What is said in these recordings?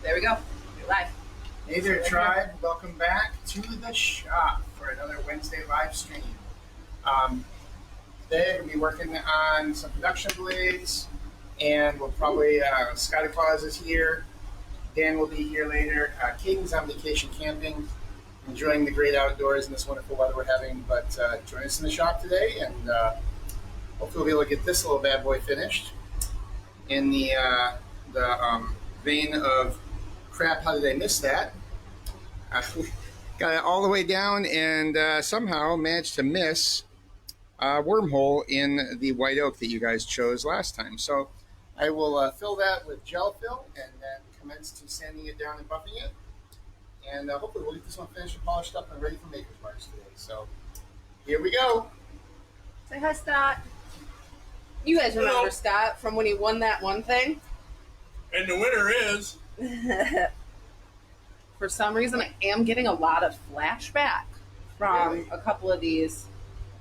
There we go. You're live. Hey there, tribe. Welcome back to the shop for another Wednesday live stream. Today we're going to be working on some production blades, and we'll probably, Scotty Claus is here. Dan will be here later. Caden's on vacation camping, enjoying the great outdoors and this wonderful weather we're having, but join us in the shop today, and hopefully we'll be able to get this little bad boy finished in the vein of crap, how did I miss that? Got it all the way down and somehow managed to miss a wormhole in the white oak that you guys chose last time. So I will fill that with gel fill and then commence to sanding it down and buffing it. And hopefully we'll get this one finished and polished up and ready for Maker's Marks today. So here we go. Say hi, Scott. You guys remember Hello. Scott from when he won that one thing? And the winner is... For some reason, I am getting a lot of flashback from Really? a couple of these.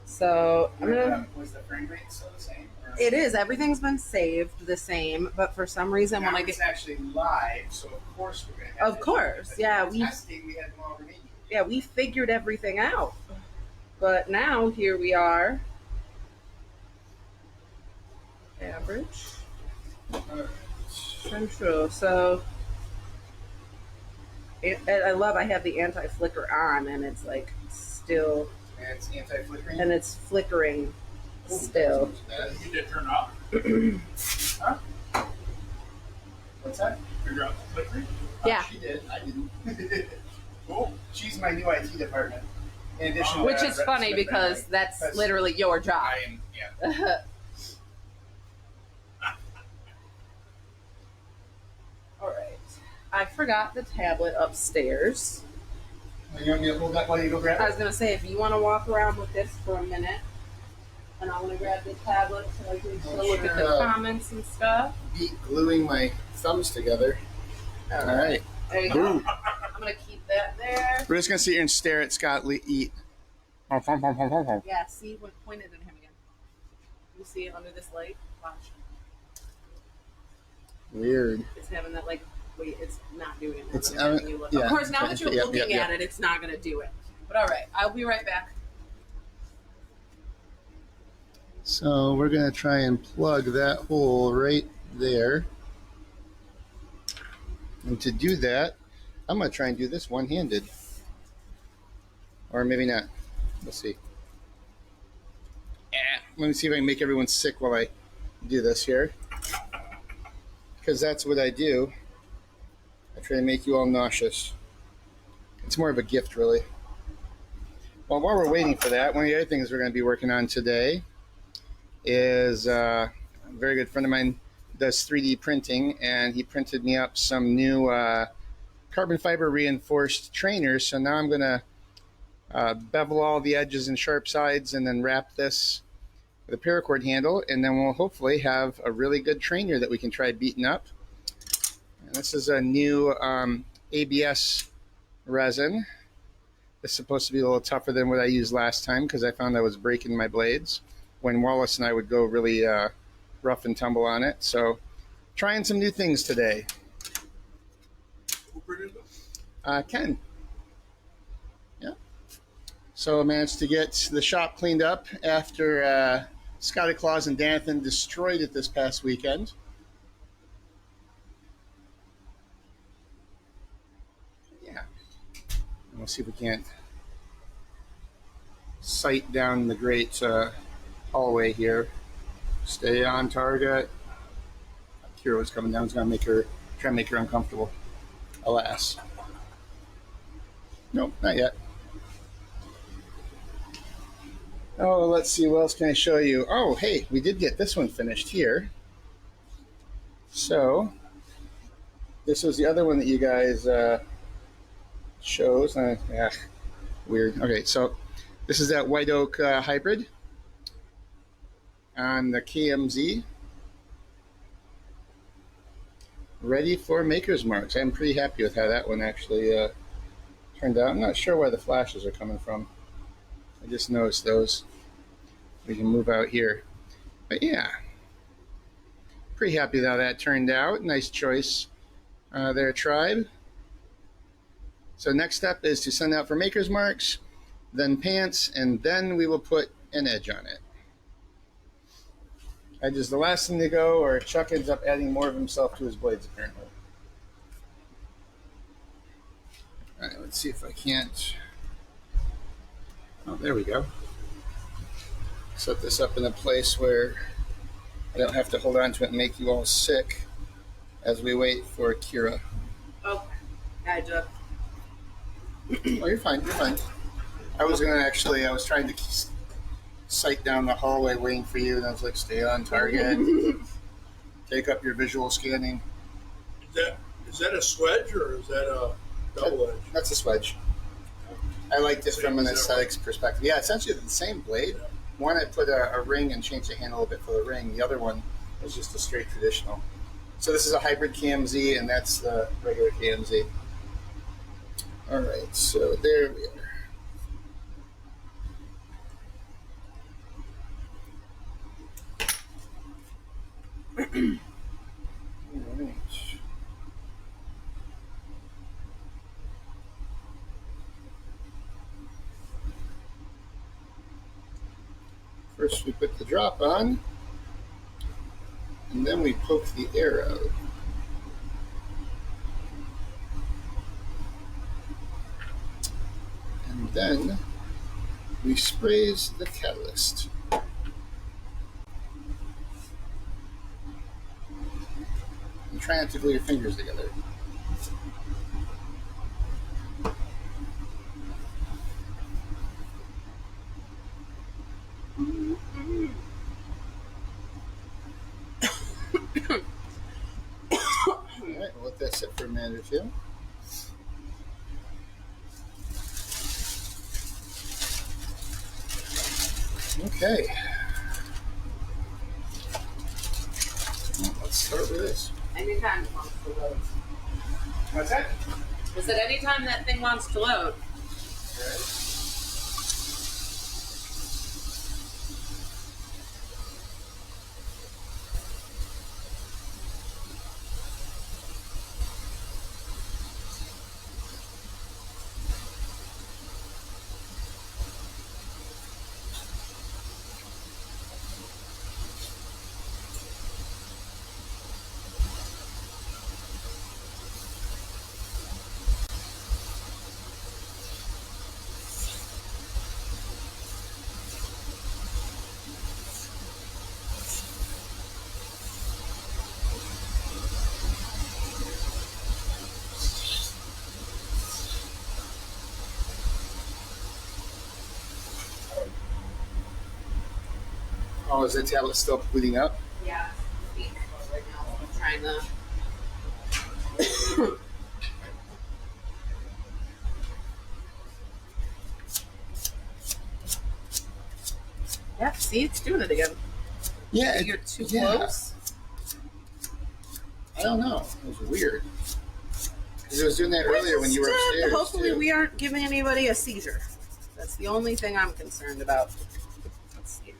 So I'm gonna. Was the frame rate still the same? Or? It is. Everything's been saved the same, but for some reason, Now when I it's get, actually live, so of course we're going to have Of course, but yeah, for we- testing, we had them all remediated. yeah, we figured everything out. But now here we are. Average. Central. So I love. I have the anti-flicker on, and it's like still, And it's anti-flickering. and it's flickering still. You did turn off. Huh? What's that? Figure out the flickering. Yeah. She did. I didn't. Cool. She's my new IT department. In addition to Which is Rep funny Smith because Bentley. that's Because literally your job. I am, yeah. All right. I forgot the tablet upstairs. You want me to hold that while you go grab I it? was gonna say if you want to walk around with this for a minute, and I want to grab the tablet so I can still look at the Sure. comments and stuff. Be gluing my thumbs together. All right. There you go. I'm gonna keep that there. We're just going to sit here and stare at Scott eat. Yeah. See, when pointed at him again. You see it under this light? Watch. Weird. It's having that like. Wait, it's not doing it. It's, It's having you look. yeah. Of course, now that you're Yep, looking yep, at it, it's not gonna do it. But all right, I'll be right back. So we're going to try and plug that hole right there. And to do that, I'm going to try and do this one-handed. Or maybe not. Let's see. Let me see if I can make everyone sick while I do this here. Because that's what I do. I try to make you all nauseous. It's more of a gift, really. Well, while we're waiting for that, one of the other things we're going to be working on today is a very good friend of mine does 3D printing, and he printed me up some new carbon fiber reinforced trainers. So now I'm going to bevel all the edges and sharp sides and then wrap this with a paracord handle, and then we'll hopefully have a really good trainer that we can try beating up. And this is a new ABS resin. It's supposed to be a little tougher than what I used last time because I found I was breaking my blades when Wallace and I would go really rough and tumble on it. So trying some new things today. Who printed it? Ken. Yeah. So I managed to get the shop cleaned up after Scotty Claus and Danathan destroyed it this past weekend. Yeah. And we'll see if we can't sight down the great hallway here. Stay on target. Kira's coming down. It's going to try and make her uncomfortable. Alas. Nope, not yet. Oh, let's see. What else can I show you? Oh, hey, we did get this one finished here. So, this was the other one that you guys chose. Weird. Okay, so this is that white oak hybrid on the KMZ. Ready for Maker's Marks. I'm pretty happy with how that one actually turned out. I'm not sure where the flashes are coming from. I just noticed those. We can move out here. But yeah, pretty happy with how that turned out. Nice choice their tribe. So next step is to send out for maker's marks, then pants, and then we will put an edge on it. Edge is the last thing to go, or Chuck ends up adding more of himself to his blades, apparently. All right, let's see if I can't. Oh, there we go. Set this up in a place where I don't have to hold on to it and make you all sick as we wait for Kira. Okay. Gotcha. Oh, you're fine. You're fine. I was trying to sight down the hallway waiting for you, and I was like, stay on target. Take up your visual scanning. Is that a swedge or is that a double edge? That's a swedge. I liked it from an aesthetics perspective. Yeah, essentially the same blade. One, I put a ring and changed the handle a bit for the ring. The other one was just a straight traditional. So this is a hybrid KMZ, and that's the regular KMZ. All right, so there we are. All right. First we put the drop on, and then we poke the arrow. And then we sprays the catalyst. And try not to glue your fingers together. Alright, we'll let that sit for a minute or two. Okay. Well, let's start with this. Anytime it wants to load. What's that? I said anytime that thing wants to load. Oh, is the tablet still booting up? Yeah. Right now I'm trying to. Yeah, see, it's doing it again. Yeah. You're too close. I don't know. It was weird. Because it was doing that earlier when you were upstairs. Hopefully too. we aren't giving anybody a seizure. That's the only thing I'm concerned about. Let's see.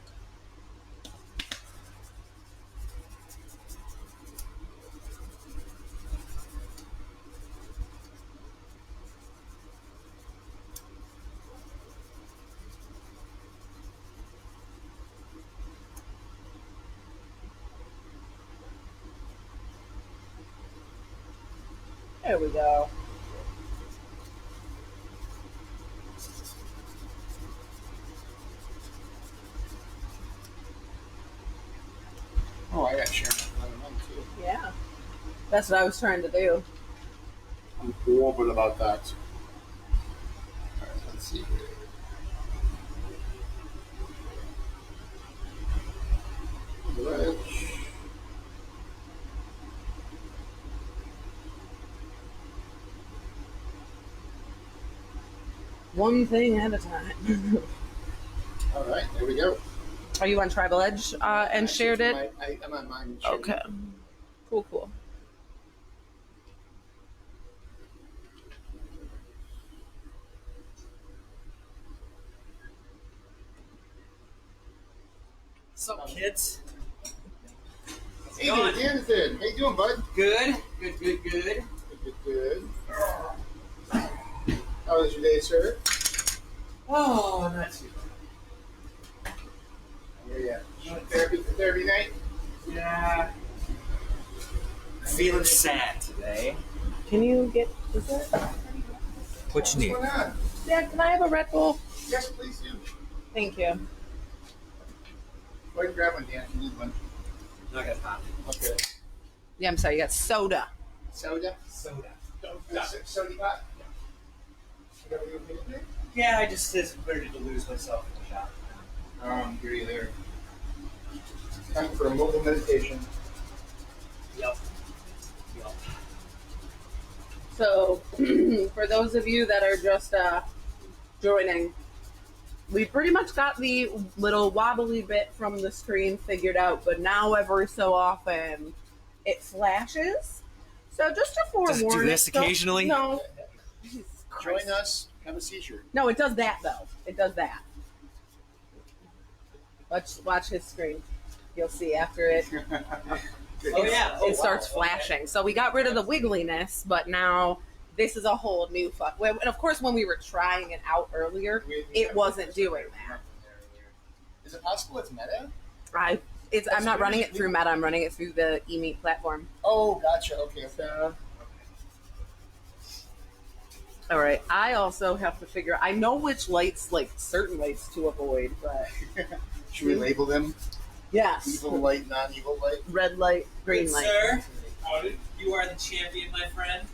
There we go. Oh, I got Sharon another one too. Yeah. That's what I was trying to do. I'm cool but about that. Alright, let's see here. Ledge. One thing at a time. Alright, there we go. Are you on Tribal Edge and shared it? I'm on mine. Shared Okay. it. Cool, cool. What's up, kids? Hey, Jonathan. How you doing, bud? Good, good, good, good. Good. How was your day, sir? Oh, not too Yeah. Therapy night? bad. Yeah. Feeling sad today. Can you get dessert? What you need? What's going on? Dad, can I have a Red Bull? Yes, please do. Thank you. Go ahead and grab one, Dan. You need one. No, I got pop. Okay. Yeah, I'm sorry. You got soda. Soda? Soda. Soda pop? Yeah. Yeah, I just is ready to lose myself in the shop. You're there. Time for a mobile meditation. Yep. So, for those of you that are just joining, we pretty much got the little wobbly bit from the screen figured out, but now every so often it flashes. So just to forewarn Does it do this don't- occasionally? No. Jesus Christ. Join us. Have a seizure. No, it does that though. It does that. Watch his screen. You'll see after it. Oh, yeah. Oh, It starts wow. Okay. flashing. So we got rid of the wiggliness, but now this is a whole new fuck. And of course, when we were trying it out earlier, it wasn't doing that. Is it possible it's meta? I'm not running it through Meta. I'm running it through the eMeet platform. Oh, gotcha. Okay. So, all right. I also have to figure. I know which lights, like certain lights, to avoid, but Should we label them? yes, Evil light, non-evil light? red light, green Good light. sir, you are the champion, my friend.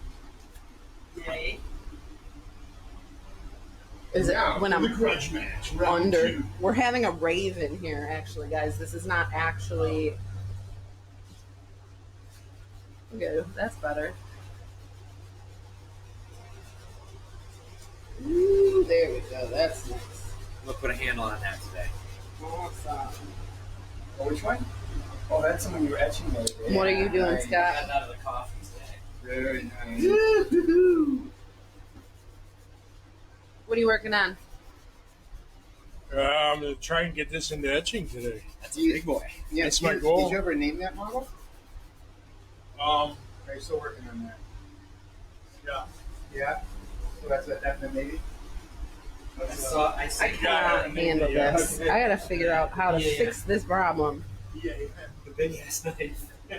Yay. Is it Now, when the I'm grudge match. Round under? two. We're having a rave in here, actually, guys. This is not actually. Okay, that's better. Ooh, there we go. That's nice. We'll put a handle on that today. Awesome. Oh, which one? Oh, that's the one you were etching the other day. What are you doing, Nice. Scott? Got out of the coffee today. Very nice. What are you working on? I'm gonna try and get this into etching today. That's a big boy. Yeah, That's my did goal. Did you ever name that model? Um, Are you still working on that? yeah. Yeah. So that's a definite maybe. I cannot handle this. I gotta figure out how to Yeah. fix this problem. Yeah. The big ass knife. Yeah.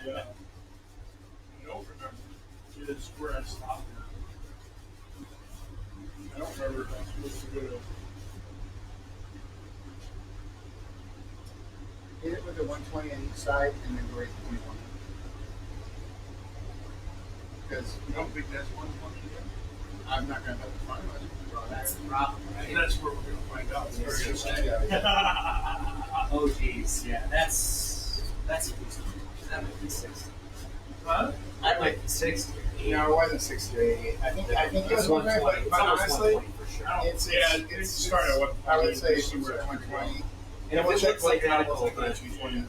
I don't remember. It is where I stopped. I don't remember if I'm supposed to go to. Hit it with the 120 on each side and then go right to 21. Because You don't think that's 120 yet? I'm not going to have to find much. That's the problem, right? That's where we're gonna find out. Yeah, We're gonna say. yeah. Oh, jeez. Yeah, that's a decent. That might be 60. Huh? That might be 60. No, it wasn't 60 or 80. I think it was 120, but honestly, for sure. it's started at 120. I would say See it's where it's 120. And it looks like that. It's like a 220.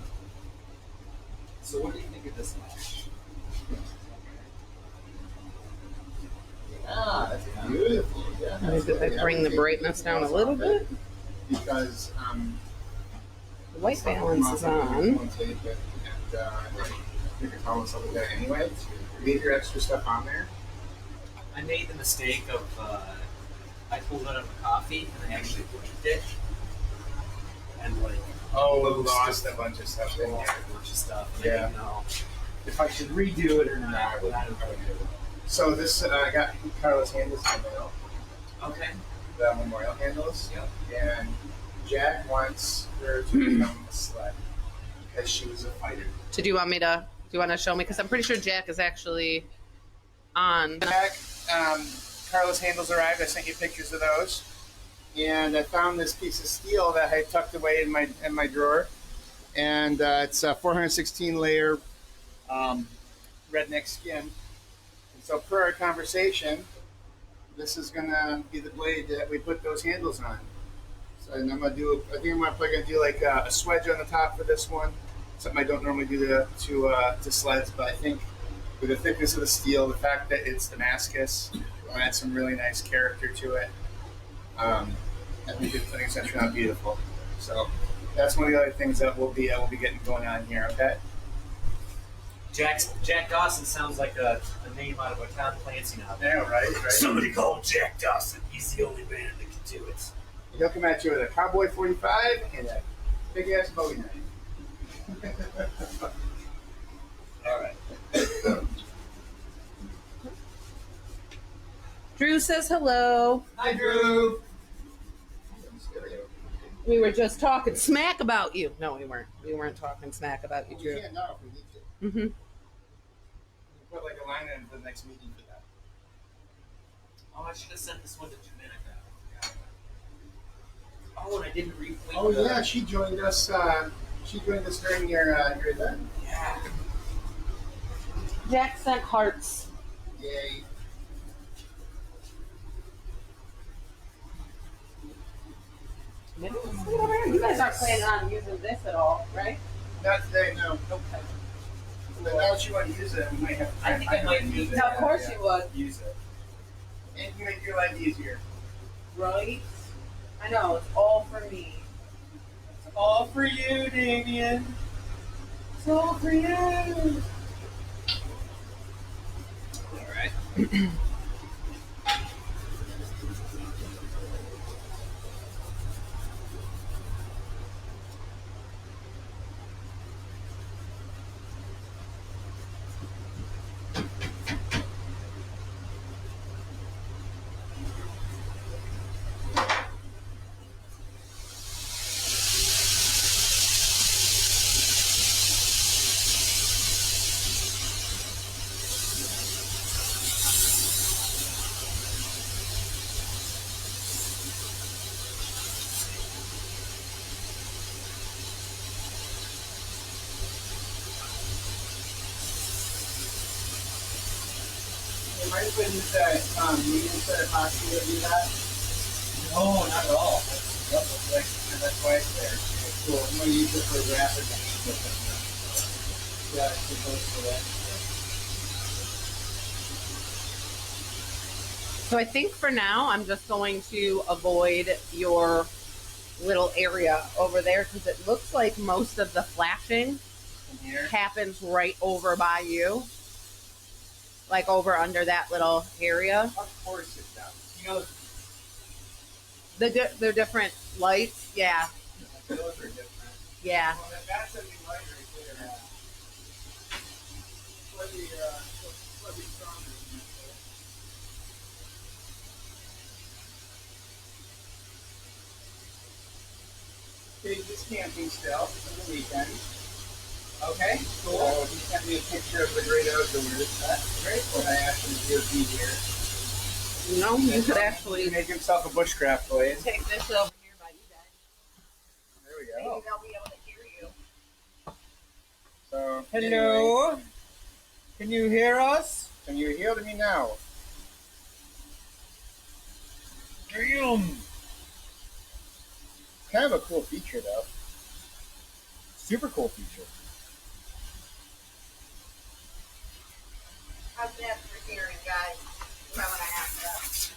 So what do you think of this match? Ah, that's beautiful. Yeah, that's good. I bring the brightness down a little bit. Because The white balance is on. You can call stuff like that anyway. Leave your extra stuff on there. I made the mistake of I pulled out of a coffee and I actually blinked it and like Lost a bunch of stuff in lost there. a bunch of stuff. And Yeah. I didn't know if I should redo it or not. But I don't know. So this, I got Carlos handles in the mail, Okay. the memorial handles. Yep. And Jack wants her to become a sled because she was a fighter. So do you want me to? Do you want to show me? Because I'm pretty sure Jack is actually on. Jack, Carlos handles arrived. I sent you pictures of those. And I found this piece of steel that I tucked away in my drawer. And it's a 416 layer redneck skin. And so per our conversation, this is gonna be the blade that we put those handles on. So and I'm gonna do. I think I'm probably gonna do like a swedge on the top for this one. Something I don't normally do to sleds, but I think with the thickness of the steel, the fact that it's Damascus, will add some really nice character to it. I think it's going to turn out beautiful. So that's one of the other things that we'll be getting going on here. Okay. Jack Dawson sounds like a name out of a Tom Clancy novel. Yeah, right. Somebody call Jack Dawson. He's the only man that can do it. He'll come at you with a cowboy 45 and a big ass Bowie knife. All right. Drew says hello. Hi, Drew. We were just talking smack about you. No, we weren't. We weren't talking smack about you, We Drew. can't now if we need to. Mm-hmm. We'll put like a line in for the next meeting for that. Oh, I should have sent this one to Jamenica. Oh, and I didn't retweet. Oh yeah, she joined us. She joined us during your event. Yeah. Jack sent hearts. Yay! Maybe we'll see it over here. You guys aren't planning on using this at all, right? Not today, no. Okay. But now that you want to use it, we might have to. I think I might use it. Now, of course you would. Use it. And you make your life easier. Right? I know, it's all for me. It's all for you, Damien. It's all for you. All right. Might as well use that medium set epoxy to do that. No, not at all. Yep, that's why it's there. Okay, cool. I'm going to use it for rapid. Yeah, it's supposed for that. So I think for now, I'm just going to avoid your little area over there because it looks like most of the flashing From here. happens right over by you. Like over under that little area. Of course it does. You know, They're different lights. Yeah. those are different. Yeah. Well, that's a new light right there. Slightly stronger than that. Okay, just camping still for the weekend. Okay, cool. He sent me a picture of the great outdoors. That's great. When I asked him to be here. You know, you could actually Make himself a bushcraft blaze. take this over here by you guys. There we Maybe go. they'll be able to hear you. So, Hello? anyway, Can you hear us? can you hear me now? Damn! Kind of a cool feature, though. Super cool feature. How's that for hearing, guys? When I ask that.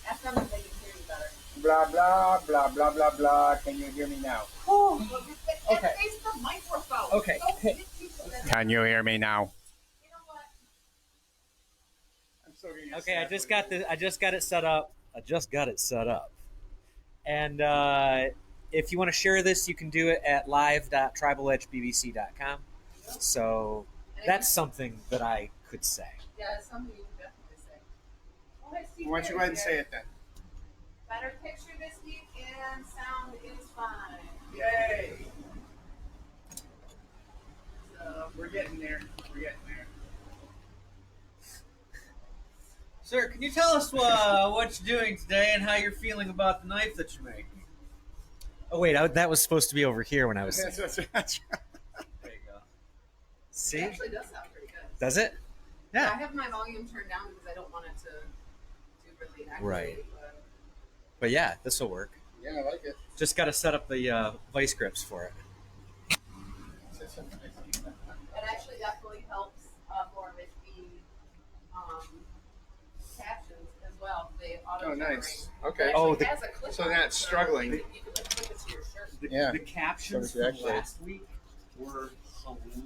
Ask them if they can hear you better. Blah, blah, blah, blah, blah, blah. Can you hear me now? Okay. Face the microphone. Okay. Don't hit people that- Can you hear me now? You know what? I'm still gonna get Okay, I just snapped. got it set up. And if you want to share this, you can do it at live.tribaledgebbc.com. So that's something that I could say. Yeah, it's something you can definitely say. Oh, I see Why don't you go ahead and say it then? Better picture this week and sound is fine. Yay! So, we're getting there. We're getting there. Sir, can you tell us what you're doing today and how you're feeling about the knife that you make? Oh wait, that was supposed to be over here when I was saying. That's There you go. See? It actually does sound pretty good. Does it? I Yeah. have my volume turned down because I don't want it to do really echoey, Right. but But yeah, this will work. Yeah, I like it. Just got to set up the vice grips for it. it actually definitely helps more with the captions as well. They auto nice. Okay. Oh, It has a clip so on they're it, not struggling. You can like clip it to your shirt. The, Yeah. the captions So it's from actually- last week were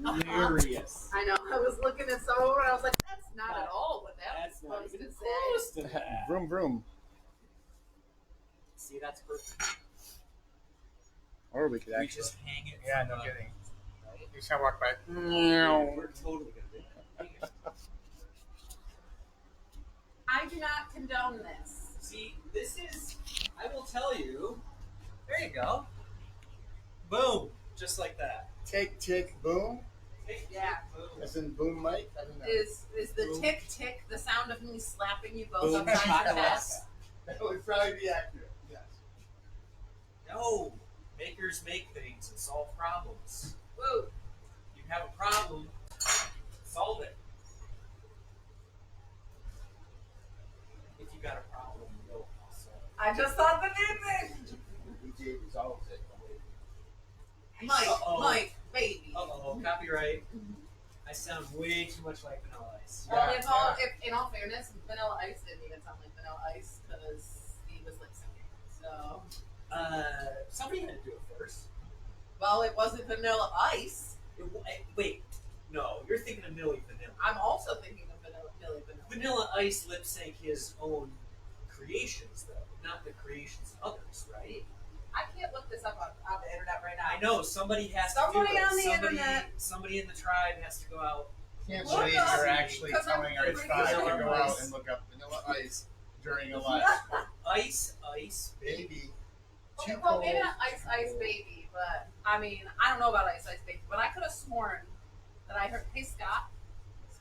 hilarious. I know. I was looking at some of them and I was like, that's not at all what that was That's not supposed even to say. close to that. Vroom vroom. See, that's perfect. Or we could We actually. just hang it. Yeah, from no a- kidding. Right? You just gotta walk by. We're totally gonna do that. Hang it. I do not condone this. See, this is. I will tell you. There you go. Boom, just like that. Tick tick boom. Yeah. Boom. As in boom mic. I don't know. Is the Boom. tick tick the sound of me slapping you both Boom upside your shakalaka. chest? That would probably be accurate. Yes. No, makers make things and solve problems. Whoa. You have a problem, solve it. If you got a problem, you'll solve it. I just thought the new thing. DJ resolves it. Mike, Uh-oh. Mike, baby. Uh-oh, copyright. I sound way too much like Vanilla Ice. Well, Yeah, if in all fairness, Vanilla Ice didn't even sound like Vanilla Ice because he was lip syncing. So, Somebody had to do it first. well, it wasn't Vanilla Ice. Wait, no, you're thinking of Milli Vanilli. I'm also thinking of Milli Vanilla. Vanilla Ice lip sync his own creations, though, not the creations of others, right? I can't look this up on the internet right now. I know somebody has Somebody to do it. on the internet. Somebody in the tribe has to go out. Can't Look believe up, you're actually 'cause I'm telling our pretty tribe sure to it go was- out and look up Vanilla Ice during a live Ice, baby. Okay, Too well, maybe cold. not Ice Ice Baby, but I mean, I don't know about Ice Ice Baby, but I could have sworn that I heard. Hey, Scott,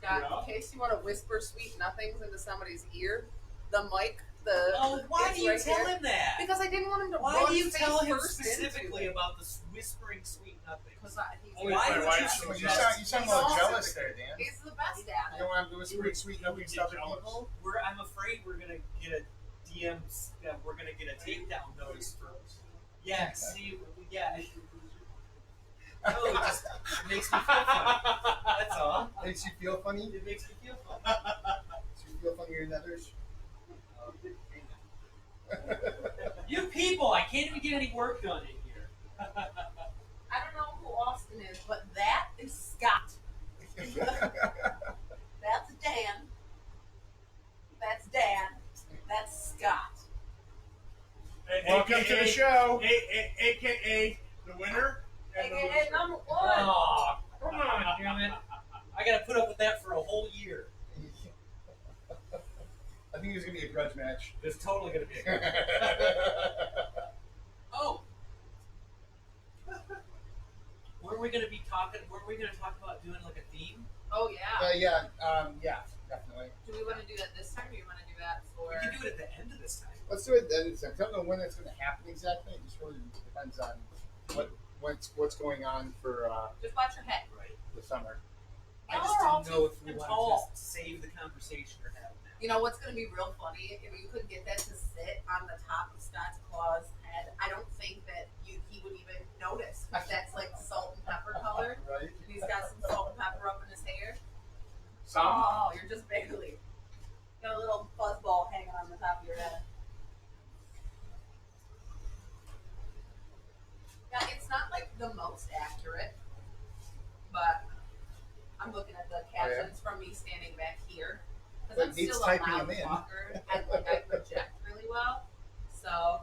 Yeah? in case you want to whisper sweet nothings into somebody's ear, the mic, the Oh, why it's do you right tell here. him that? Because I didn't want him to. Why run do you face tell him first specifically into it. about the whispering sweet nothing? Because he's, Oh, why would you You suggest- sound a little jealous there, Dan. he's the best You at it. don't want to whisper sweet nothings to other people? I'm afraid we're gonna get a DM. We're gonna get a takedown notice for. Yeah, see, yeah. No, it just it makes me feel funny. That's all. Makes you feel funny? It makes me feel funny. Makes you feel funnier than others? You people, I can't even get any work done in here. I don't know who Austin is, but that is Scott. That's Dan. That's Dan. That's Scott. Welcome to the show. AKA the winner. And the AKA loser. number one. Oh, come on, damn it! I gotta put up with that for a whole year. I think there's going to be a grudge match. It's totally gonna be. Oh, weren't we gonna be talking? Weren't we gonna talk about doing like a theme? Oh yeah. Yeah, definitely. Do we want to do that this time, or do you want to do that for? We can do it at the end of this time. Let's do it then. I don't know when it's going to happen exactly. It just really depends on what's going on for Just watch your head. Right. the summer. I Y'all just are all didn't know too if we tall. wanted to just save the conversation or have it now. You know what's going to be real funny? If you could get that to sit on the top of Scott's claw's head, I don't think that he would even notice. 'Cause that's like salt and pepper color. Right? He's got some salt and pepper up in his hair. Some. Oh, you're just barely. Got a little fuzzball hanging on the top of your head. Yeah, it's not like the most accurate, but I'm looking at the captions from me standing back here. But Because I'm Nate's still a typing loud them in. talker and like I project really well. So,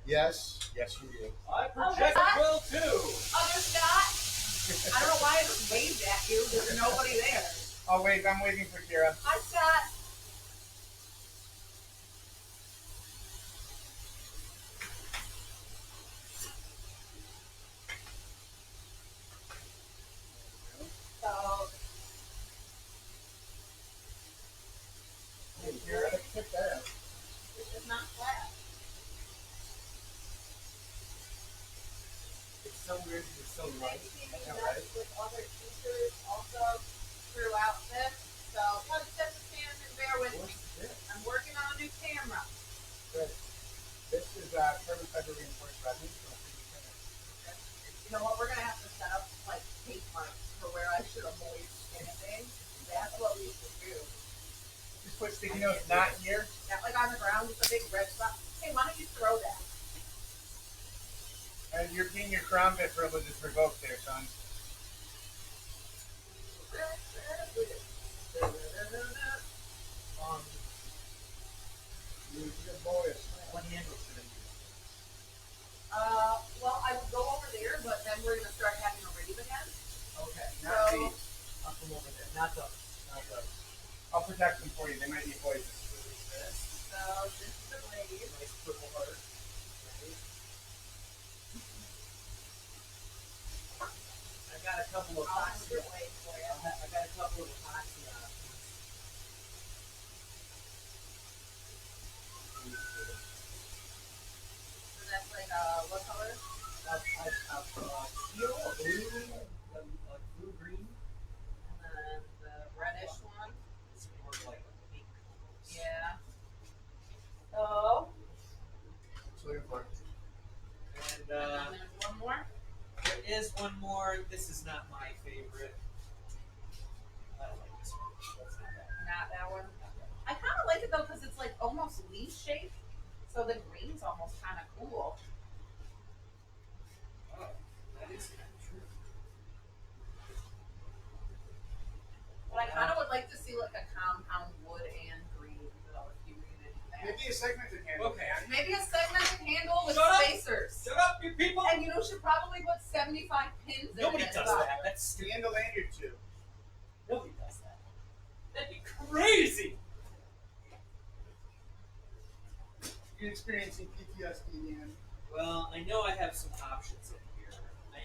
Yes. Yes, you do. I project well too. other Scott, I don't know why I just waved at you. There's nobody there. Oh wait, I'm waiting for Kira. Hi, Scott. So, Hey, Kara, check that out. this is not flat. It's so weird. It's so light. Maybe know, nuts right? with other features also throughout this. So, just understand and bear with me. What's this? I'm working on a new camera. Good. This is carbon fiber reinforced resin from a 3D printer. You know what? We're gonna have to set up like tape marks for where I should avoid anything. That's what we should do. Just put sticky notes not here. That like on the ground with a big red spot. Hey, why don't you throw that? And you're getting your crown bit privilege is revoked there, son. over there, not those. Not those. I'll protect them for you. They might be poisonous. So this is the blade. Nice purple heart. I got a couple of I'll epoxy. your blade for you. I got a couple of epoxy options. So that's like what color? Steel, a blue green. And then the reddish one. It's more like a pink. Yeah. So Just looking for it. And and then there's one more. there is one more. This is not my favorite. I don't like this one. That's not bad. Not that one. I kind of like it though because it's like almost leaf shaped. So the green's almost kind of cool. Oh, that is kind of true. But I kind of would like to see like a compound wood and green though, if you read anything. Maybe a segmented handle. Okay. Maybe a segmented handle with Shut up! spacers. Shut up, you people! And you know, should probably put 75 pins in Nobody it. does that. That's The stupid. end of lanyard too. Nobody does that. That'd be crazy. You're experiencing PTSD, man. Well, I know I have some options in here,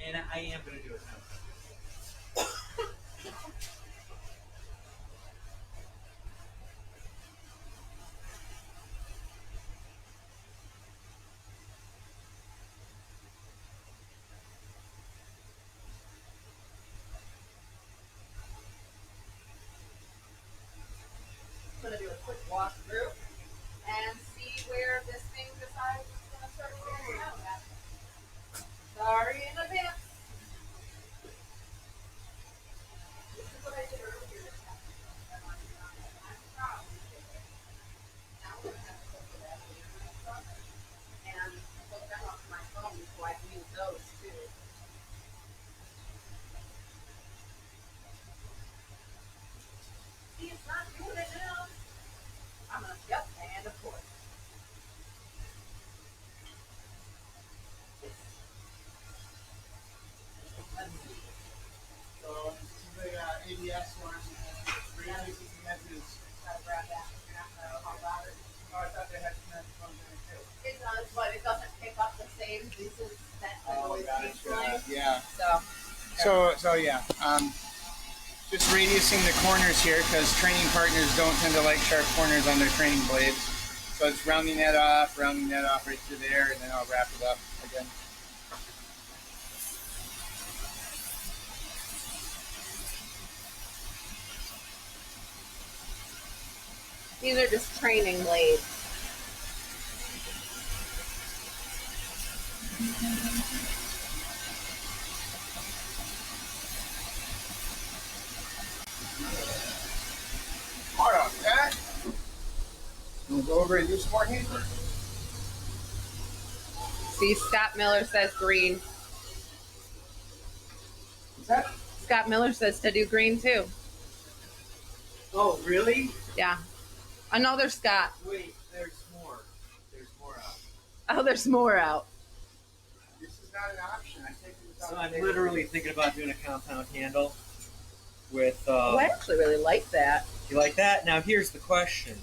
and I am going to do it now. I'm going to do a quick walkthrough and see where this thing decides it's going to start figuring out at. Sorry in advance. This is what I did earlier this afternoon. I'm proud of it. Now we're going to have to hook it up and hook them up to my phone so I can use those too. See, it's not doing it now. I'm gonna, yep, and of course. Let's see. So this is the ABS one. Releases the edges. Gotta grab that. You're not gonna talk about it. Oh, I thought they had connected ones in it too. It does, but it doesn't pick up the same. This is that always keeps playing. Yeah. So, Yeah. Just radiusing the corners here because training partners don't tend to like sharp corners on their training blades. So it's rounding that off right through there, and then I'll wrap it up again. these are just training blades. Hard on that. We'll go over and do some more handwork. See, Scott Miller says green. Is that? Scott Miller says to do green too. Oh, really? Yeah. Another Scott. Wait, there's more. There's more out. Oh, there's more out. This is not an option. I take it without So I'm the literally thinking about doing a compound handle with. Oh, I actually really like that. You like that? Now here's the question: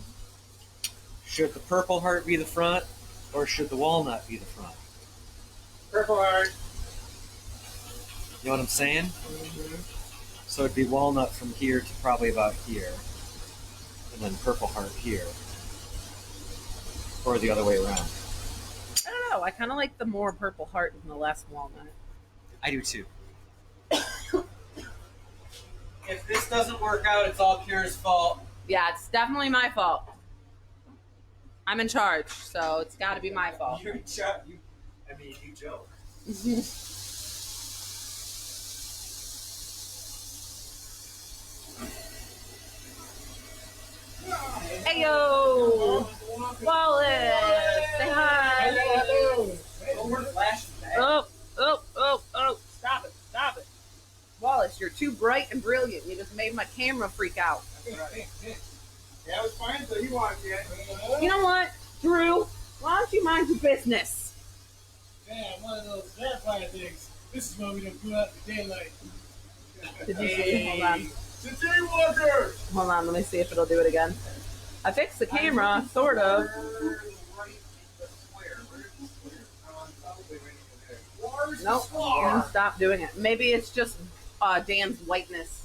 should the purple heart be the front, or should the walnut be the front? Purple heart. You know what I'm saying? So it'd be walnut from here to probably about here, and then purple heart here, or the other way around. I don't know. I kind of like the more purple heart than the less walnut. I do too. If this doesn't work out, it's all Kira's fault. Yeah, it's definitely my fault. I'm in charge, so it's got to be my fault. You're in charge. You joke. Hey yo, Wallace, say hi. Oh, we're flashing back. Oh, stop it. Wallace, you're too bright and brilliant. You just made my camera freak out. Yeah, it was fine until you walked in. You know what, Drew? Why don't you mind your business? Yeah, one of those vampire things. This is why we don't go out in the daylight. Did you see? Hold on. City Walkers! Hold on, let me see if it'll do it again. I fixed the camera, sort of. Nope, and stop doing it. Maybe it's just Dan's whiteness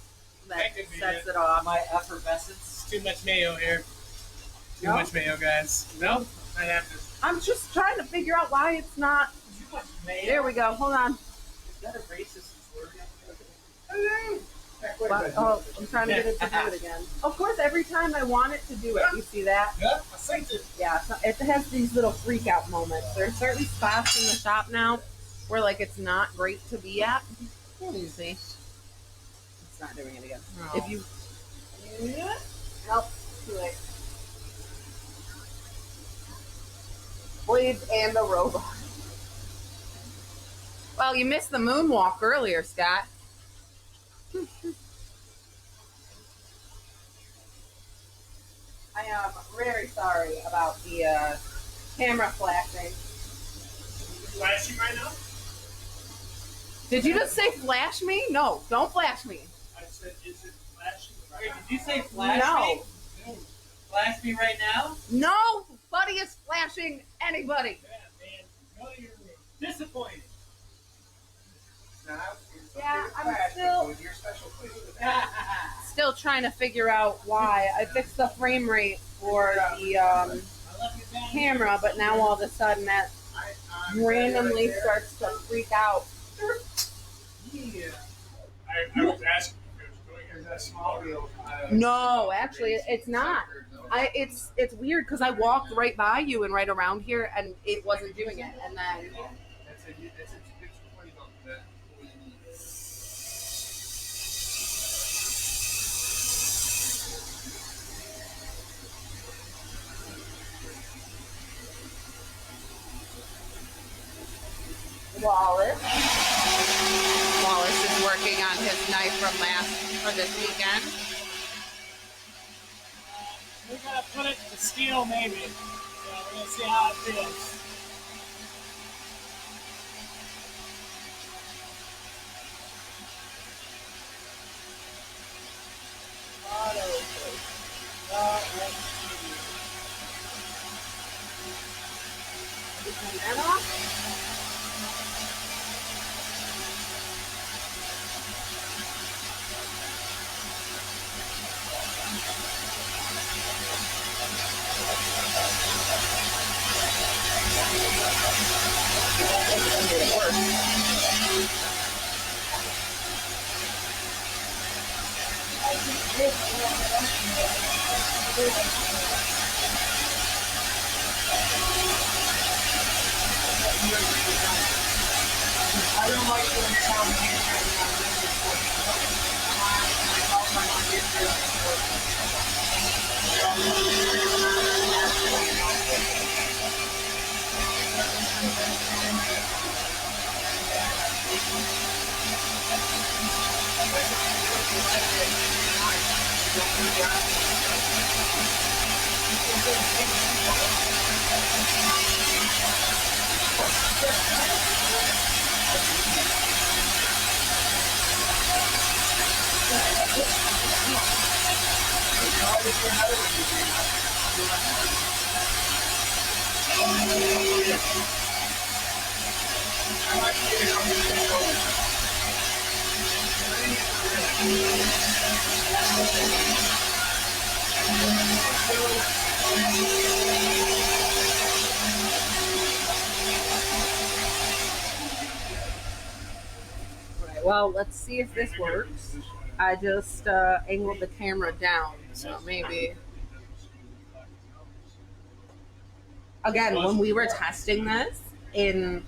that That could be sets it. it off. My effervescence. Too much mayo here. Too No? much mayo, guys. No? I have to. I'm just trying to figure out why it's not. Too much mayo. There we go. Hold on. Is that a racist word? Oh, I'm trying to get it to do it again. Of course, every time I want it to do it, you see that? Yep, I synced it. Yeah, so it has these little freak out moments. There's certain spots in the shop now where like it's not great to be at. You see? It's not doing it again. No. If you nope, too late. Blades and the robot. Well, you missed the moonwalk earlier, Scott. I am very sorry about the camera flashing. Flashing right now? Did you just say flash me? No, don't flash me. I said, is it flashing? Wait, did you say flash No. me? Flash me right now? Nobody is flashing anybody. Yeah, man. Go to your room. Disappointed. Yeah, I'm still still trying to figure out why. I fixed the frame rate for the camera, but now all of a sudden that randomly starts to freak out. Yeah. I was asking if it was doing it. Is that small deal? No, actually, it's not. It's weird because I walked right by you and right around here, and it wasn't doing it. And then Wallace is working on his knife for this weekend. We're gonna put it to steel, maybe. So we're gonna see how it feels. Turn that off. I don't like when it sounds Right, well, let's see if this works. I just angled the camera down, so maybe. Again, when we were testing this in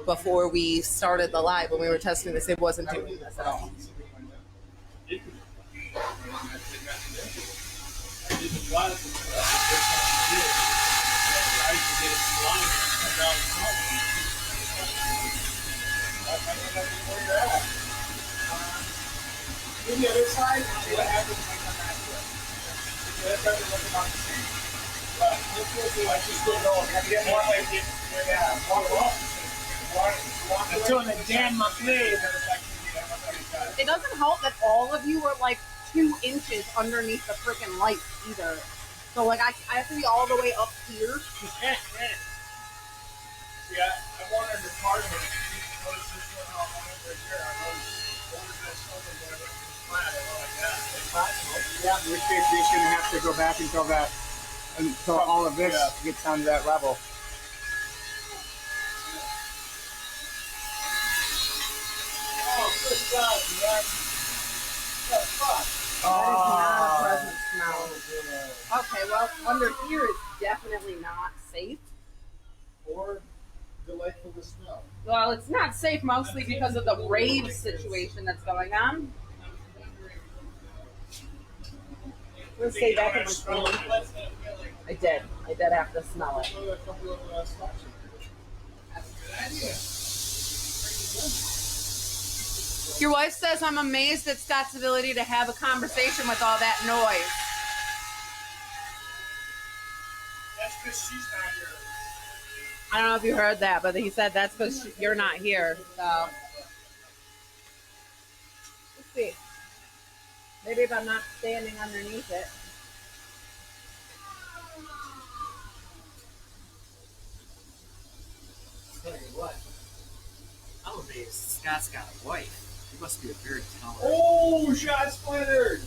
before we started the live, when we were testing this, it wasn't doing this at all. Do the other side and see what happens when I come back to it. That doesn't look about the same. But this will be like just still going. Have to get more like it. Yeah, walk off. Until the Dan McLean. It doesn't help that all of you are like 2 inches underneath the freaking light either. So like I have to be all the way up here. Yeah, I wanted the card here. Notice this one on over here. I noticed what is this something there that was flat or like that. It's possible. Yeah, in which case we're just gonna have to go back until all of this gets down to that level. Oh, good God, man. What the fuck? That is not a pleasant smell. Okay, well, under here it's definitely not safe. Or delightful to smell. Well, it's not safe mostly because of the rave situation that's going on. Let's stay back in my phone. I did have to smell it. A couple of stops. Your wife says I'm amazed at Scott's ability to have a conversation with all that noise. That's because she's not here. I don't know if you heard that, but he said that's because you're not here. So let's see. Maybe if I'm not standing underneath it. Tell you what, I'm amazed Scott's got a wife. He must be a very talented. Oh, shot splintered.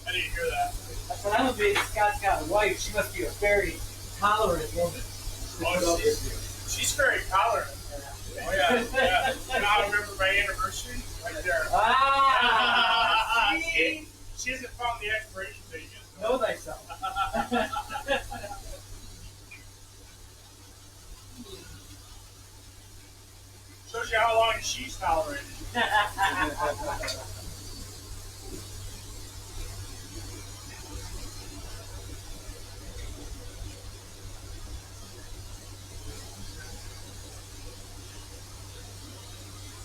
I didn't hear that. I said, I'm amazed Scott's got a wife. She must be a very tolerant woman. Oh, she's very tolerant. Oh, yeah. And I remember my anniversary right there. Ah! See? She hasn't found the expiration date yet. Know thyself. Shows you how long she's tolerated.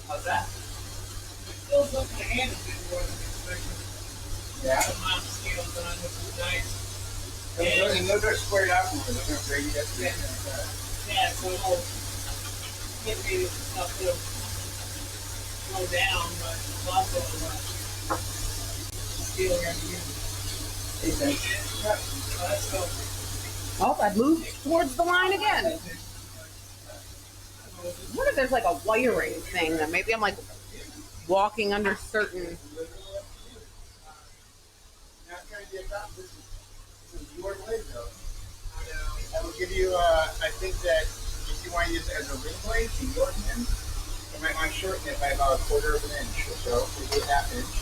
How's that? Still something to hand it more than expected. Yeah. The mom scales on, which is nice. And those are squared out more. Those are graded up. Yeah, so it'll get me stuff to slow down, but it's also scale around here. Let's go. Oh, I moved towards the line again. What if there's like a wiring thing that maybe I'm like walking under certain. Not trying to be a cop. This is your blade, though. I will give you. I think that if you want to use it as a ring blade to your hand, you might want to shorten it by about 1/4 of an inch or so. Maybe 1/2 inch.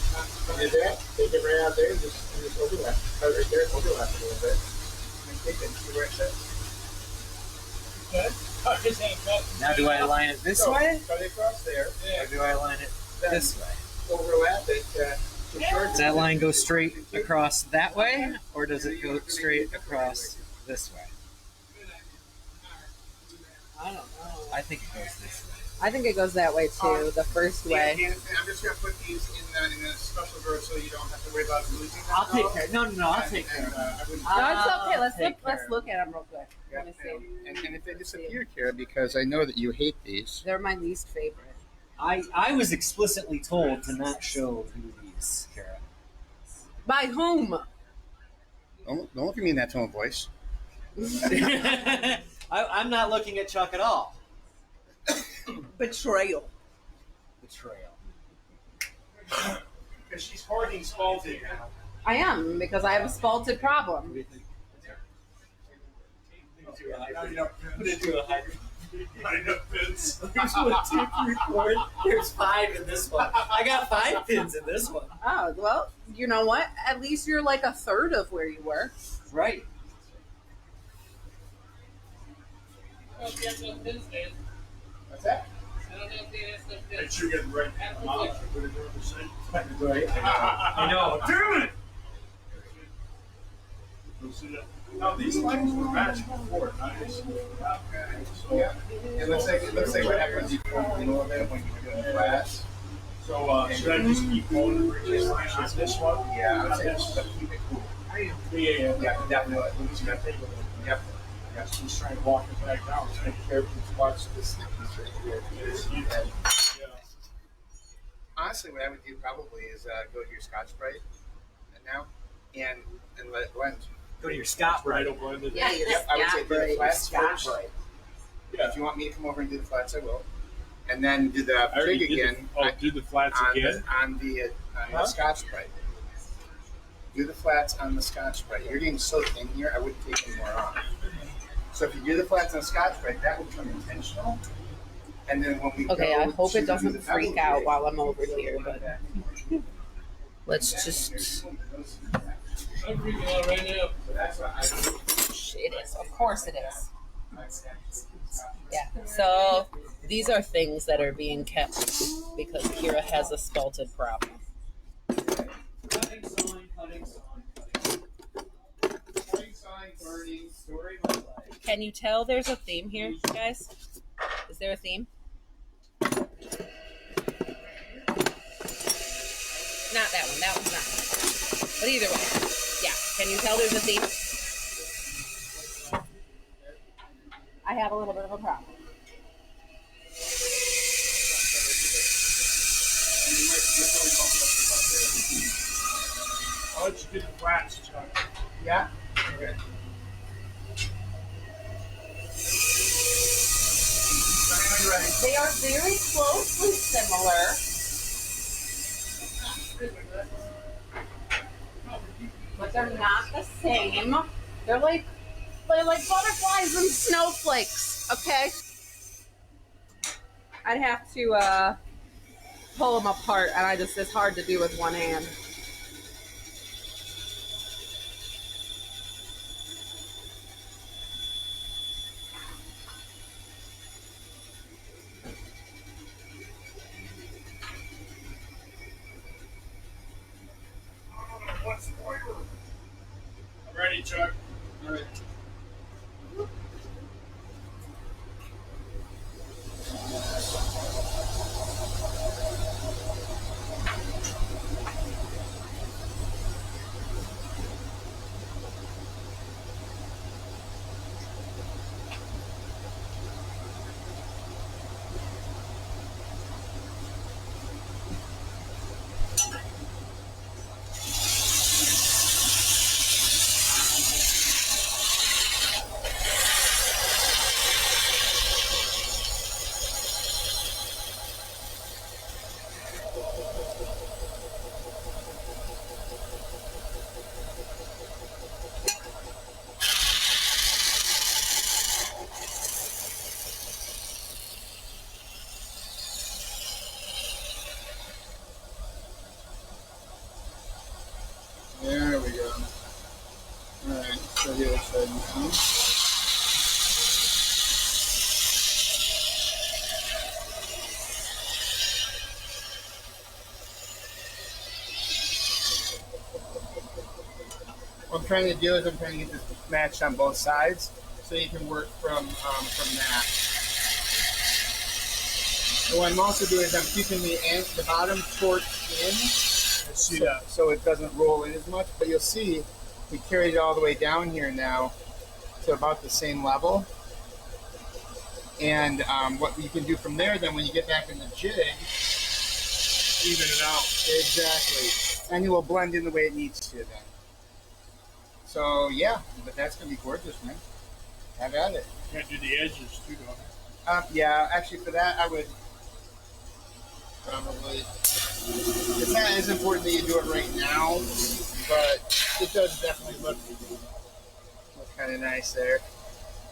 Do that. Take it right out there. And just overlap. Right there. Overlap a little bit. And take it. See where it sits. Good. Oh, his hand cut. Now, do I align it this So, way, cut it across there. or do I align it this way? Overlap it. To shorten Does that line go straight across that way, or does it go straight across this way? I don't know. I think it goes this way. I think it goes that way too, the first way. I'm just going to put these in a special drawer so you don't have to worry about losing them. I'll take care. No, I'll take care of it. I wouldn't. No, it's okay. Let's take look. Let's care. look at them real quick. Let me see. And if they disappear, Kara, because I know that you hate these. They're my least favorite. I was explicitly told to not show you these, Kara. By whom? Don't look at me in that tone of voice. I'm not looking at Chuck at all. Betrayal. Betrayal. Because she's hoarding Spalti now. I am because I have a spalted problem. Put it into a hydrant. I know, Vince. Here's 1, 2, 3, 4. There's 5 in this one. I got 5 pins in this one. Oh well, you know what? At least you're like 1/3 of where you were. Right. What's that? Make sure you're getting right. Mom, put it over the sink. I know. Damn it! You'll see that. Now, these lines were matched before. Nice. Yeah. It looks like what happens you fold a little bit when you're doing glass. So, should I just keep going and this line on this one? Yeah, Not I'd say this. just keep it cool. Yeah. Yeah, definitely. He's got to take it with him. Yep. Yeah, so he's trying to walk it back down. Just make careful to watch this. This right here. Yes, you- And Yeah. honestly, what I would do probably is go to your Scotch-Brite now and let it blend. Go to your Scott Right, right. don't blend it. Yeah, Yep, I would say do the flats first. Yeah. If you want me to come over and do the flats, I will. And then do the I already pig did again do the flats on again. the Scotch-Brite. Do the flats on the Scotch-Brite. You're getting so thin here, I wouldn't take any more off. So if you do the flats on Scotch-Brite, that will become intentional. And then when we Okay, go I hope to it doesn't do the freak double out jig, while I'm over here, but let's just. I'm freaking out right now. So that's what I do. It is. Of course it is. Yeah. So these are things that are being kept because Kira has a spalted problem. Cutting sign, cutting sign, Spring sign, burning, story of my life. Can you tell there's a theme here, guys? Is there a theme? Not that one. That one's not. But either way, yeah. Can you tell there's a theme? I have a little bit of a problem. I'll let you do the flats, Chuck. Yeah? Okay. They are very closely similar. But they're not the same. They're like butterflies and snowflakes, okay? I'd have to pull them apart, and it's hard to do with one hand. I'm ready, Chuck. All right. There we go. Alright, so the other side now. What I'm trying to do is I'm trying to get this matched on both sides so you can work from that. And what I'm also doing is I'm keeping the bottom torqued in. See that? So it doesn't roll in as much, but you'll see we carried it all the way down here now to about the same level. And what you can do from there then when you get back in the jig, Even it out. exactly, and it will blend in the way it needs to then. So yeah, but that's gonna be gorgeous, man. Have at it. You gotta do the edges too, don't you? Yeah, actually for that I would probably. It's not as important that you do it right now, but it does definitely look kind of nice there.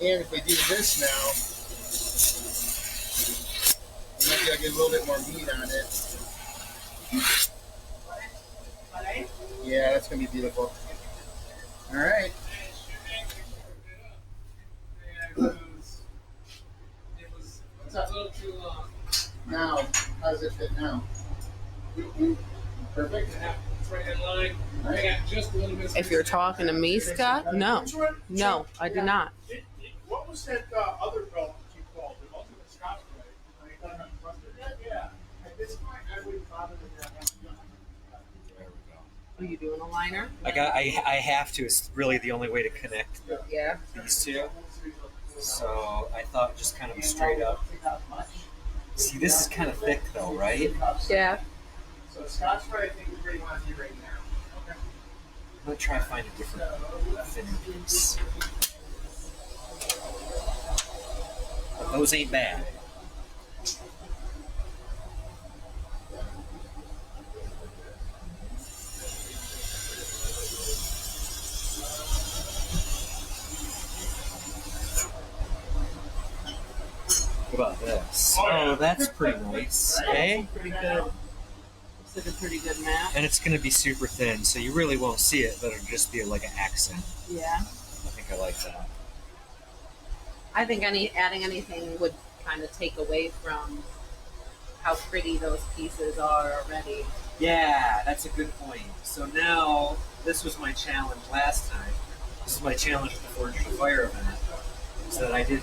And if we do this now, we might be able to get a little bit more meat on it. Yeah, that's gonna be beautiful. All right. It's a little too long. Now, how does it fit now? Perfect. It's right in line. All right. I got just a little bit. If you're talking to me, Scott, no. Which one? No, I do not. What was that other belt that you called? The Ultimate Scotch Brite? Yeah. At this point, I wouldn't bother with that. Are you doing a liner? I have to. It's really the only way to connect Yeah. these two. So I thought just kind of straight up. See, this is kind of thick though, right? Yeah. So Scotch-Brite, I think, is where you want to be right now. Okay. I'm gonna try to find a different thinner piece. But those ain't bad. What about this? Oh, that's pretty nice, eh? Pretty good. Looks like a pretty good map. And it's gonna be super thin, so you really won't see it, but it'll just be like an accent. Yeah. I think I like that. I think adding anything would kind of take away from how pretty those pieces are already. Yeah, that's a good point. So now, this was my challenge last time. This is my challenge with the Forge to Fire event. So that I didn't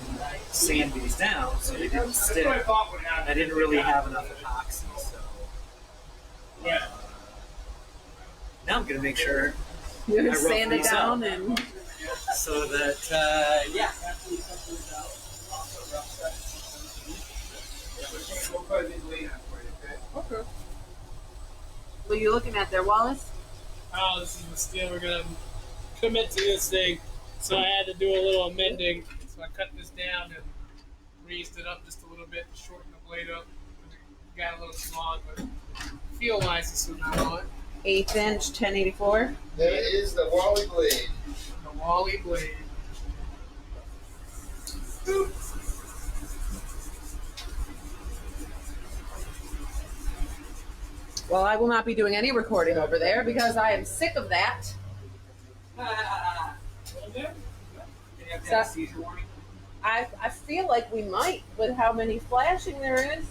sand these down, so they didn't That's stick. what I thought would happen. I didn't really have enough epoxy, so Yeah. now I'm gonna make sure You're I gonna rough sand it these down up. and so that yeah. We'll put these late on for you, okay? okay. What are you looking at there, Wallace? Oh, this is the steel. We're gonna commit to this thing, so I had to do a little amending. So I cut this down and raised it up just a little bit, shortened the blade up. It got a little too long, but feel-wise, this is what I want. 1/8 inch, 1084. That is the Wally blade. The Wally blade. Well, I will not be doing any recording over there because I am sick of that. So- I feel like we might with how many flashing there is.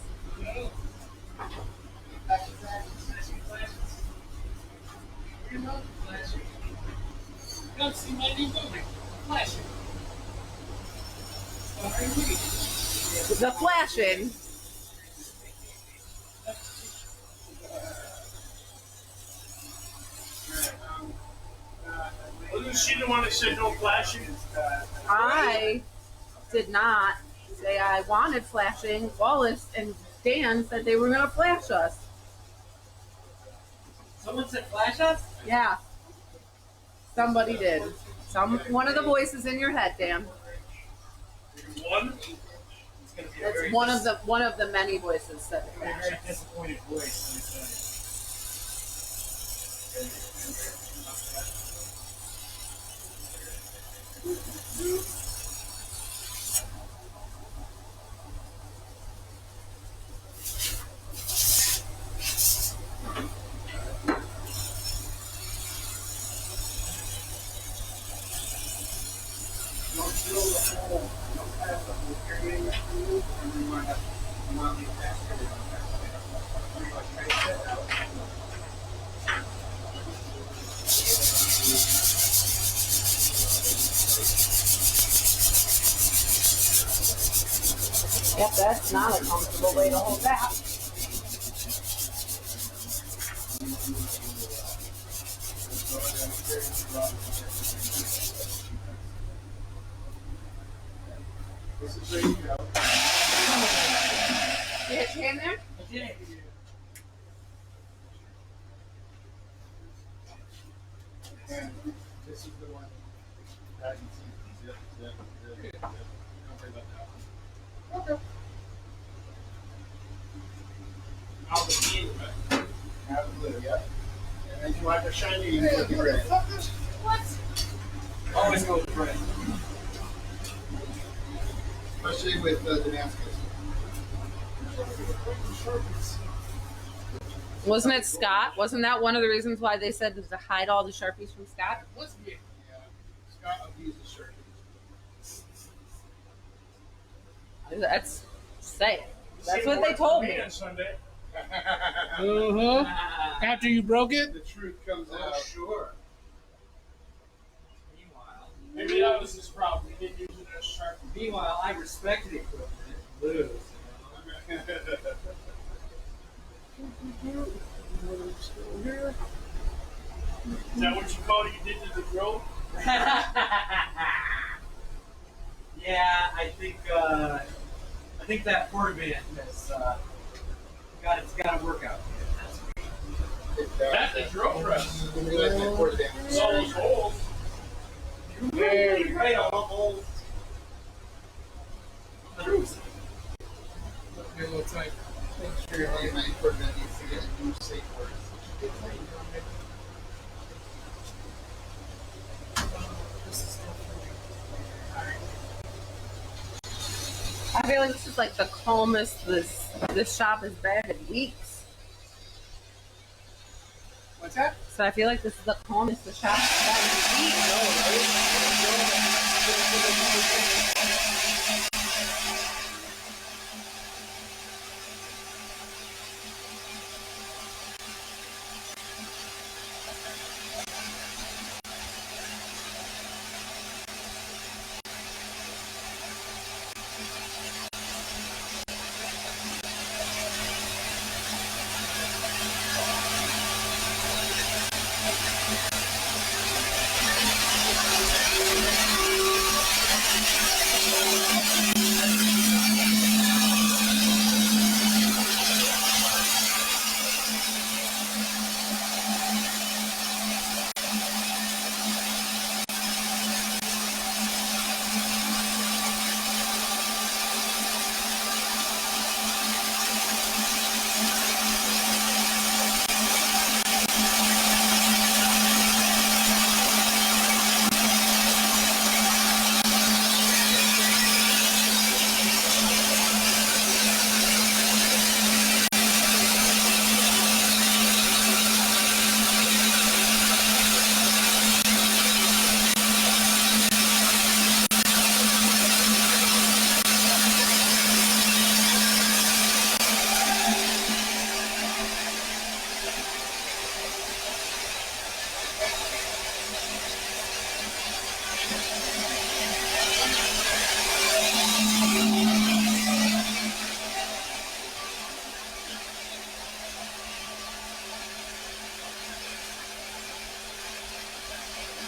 Come see my new movie, Flashing. The flashing. Well, she didn't want to say no flashing. I did not say I wanted flashing. Wallace and Dan said they were going to flash us. Someone said flash us? Yeah. Somebody did. One of the voices in your head, Dan. One. That's one of the many voices that flash. Very disappointed voice, let me tell you. Yep, that's not a comfortable way to hold that. This is ready to go. You hit your hand there? This is the one. That you see. Zip, zip, zip, zip. Don't worry about that one. Okay. Now the blue, right? Now the blue, yeah. And then you want the shiny, you want the red. Always go with red. Especially with Damascus. Wasn't it Scott? Wasn't that one of the reasons why they said to hide all the Sharpies from Scott? Yeah. Scott abused the shirt. That's say. That's what they told me. On Sunday. Uh-huh. After you broke it? The truth comes Oh, out. sure. Meanwhile, Maybe that was his problem. He didn't use it as sharp. meanwhile, I respected equipment. Lose. Is that what you called it? You did to the drill? Yeah, I think that Ford band has got a workout. That's for sure. That's the drill press. It's All those holes. Very Right on, old. Look me a little tight. I feel like this is like the calmest this shop has been in weeks. What's that? So I feel like this is the calmest the shop has been in weeks.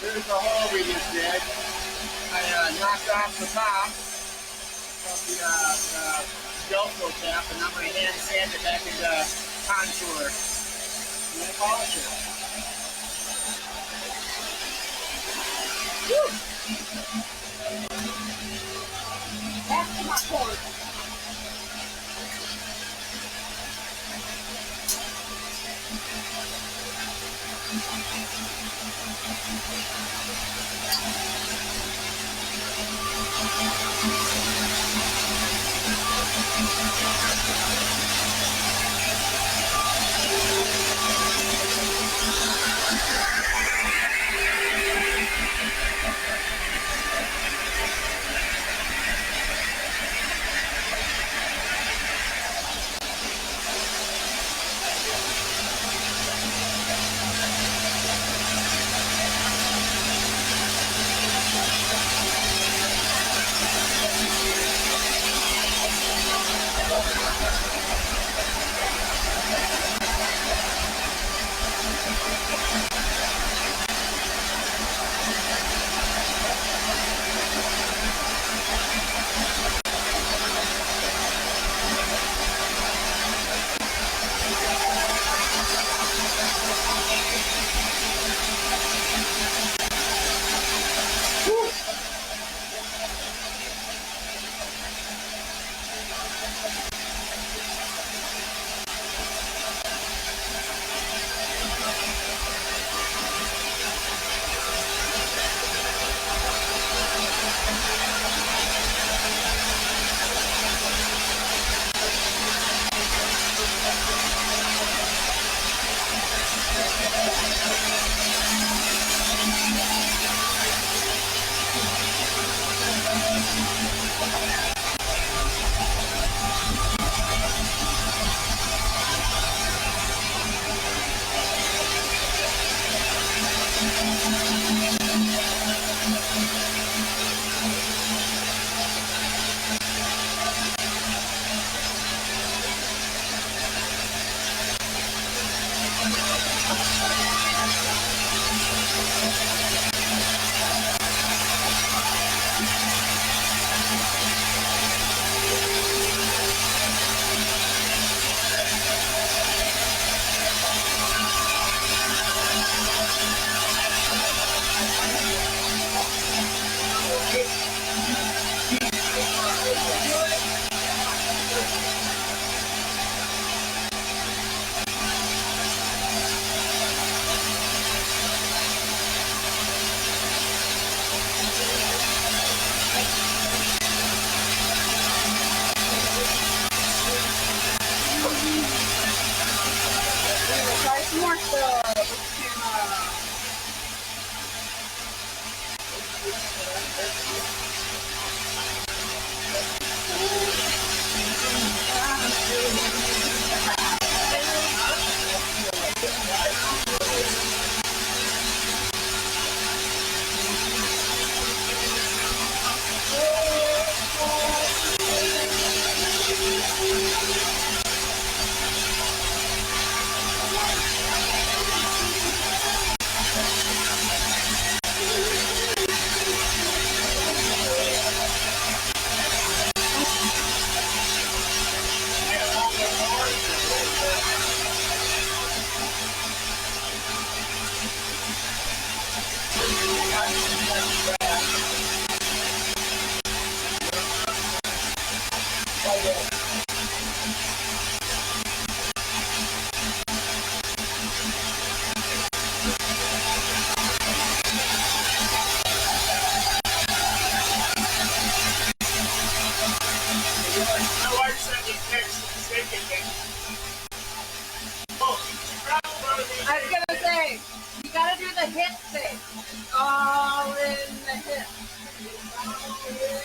There's the hole we just did. I knocked off the top of the Delco cap, and I'm going to hand sand it back into contour. And then polish it. Back to my point. hip thing. It's all in the hip. It's all in the hip.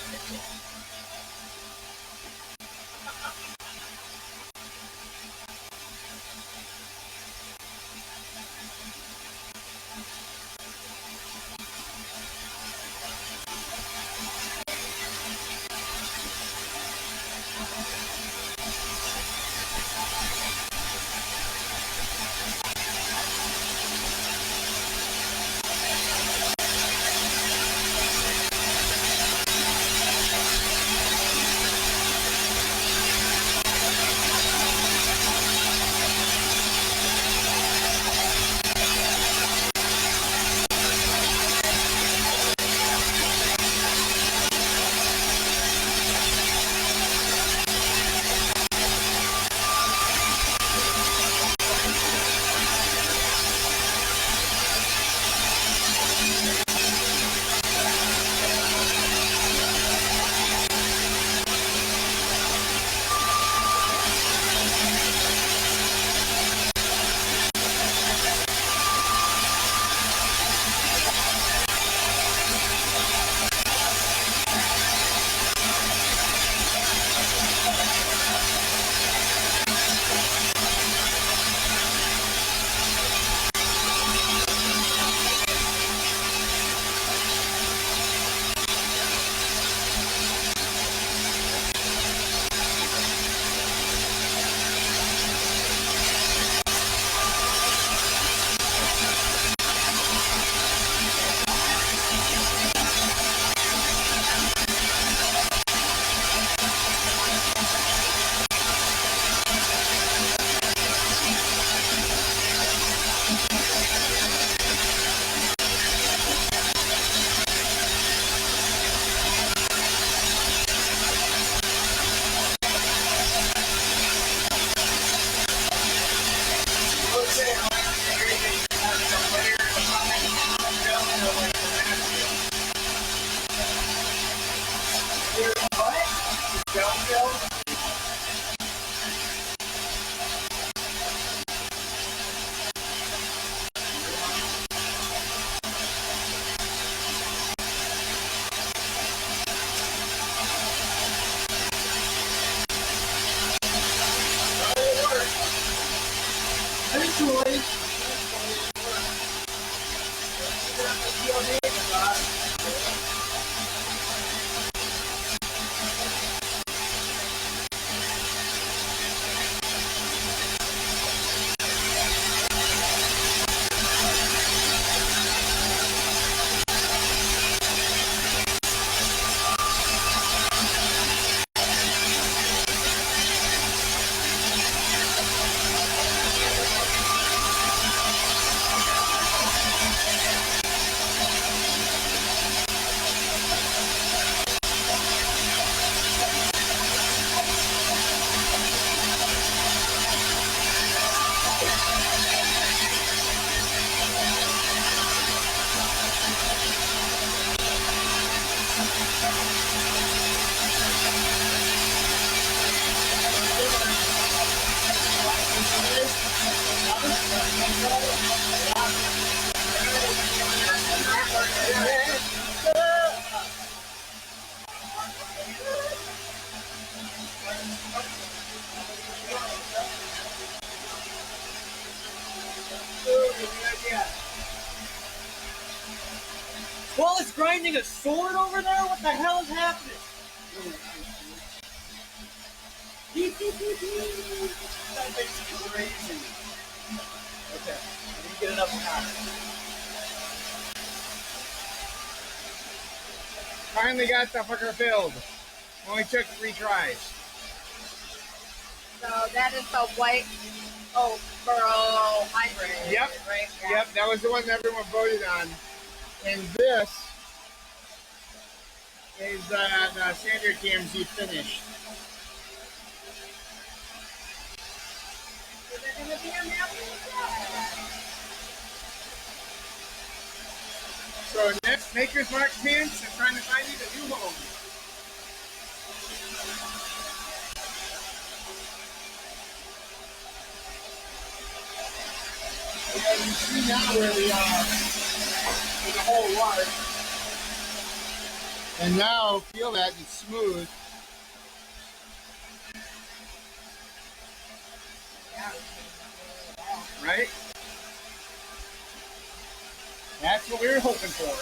Well, it's grinding a sword over there? What the hell is happening? That makes me crazy. Okay, I didn't get enough time. Finally got the fucker filled. Only took 3 tries. So that is the white oak burl hybrid. Yep. Right? Yeah. Yep, that was the one that everyone voted on. And this is the standard KMZ finish. Is it going to be a maple? So next, Maker's Mark Pants and trying to find you a new home. And you see now where we are. whole water. And now feel that it's smooth. Right? That's what we were hoping for.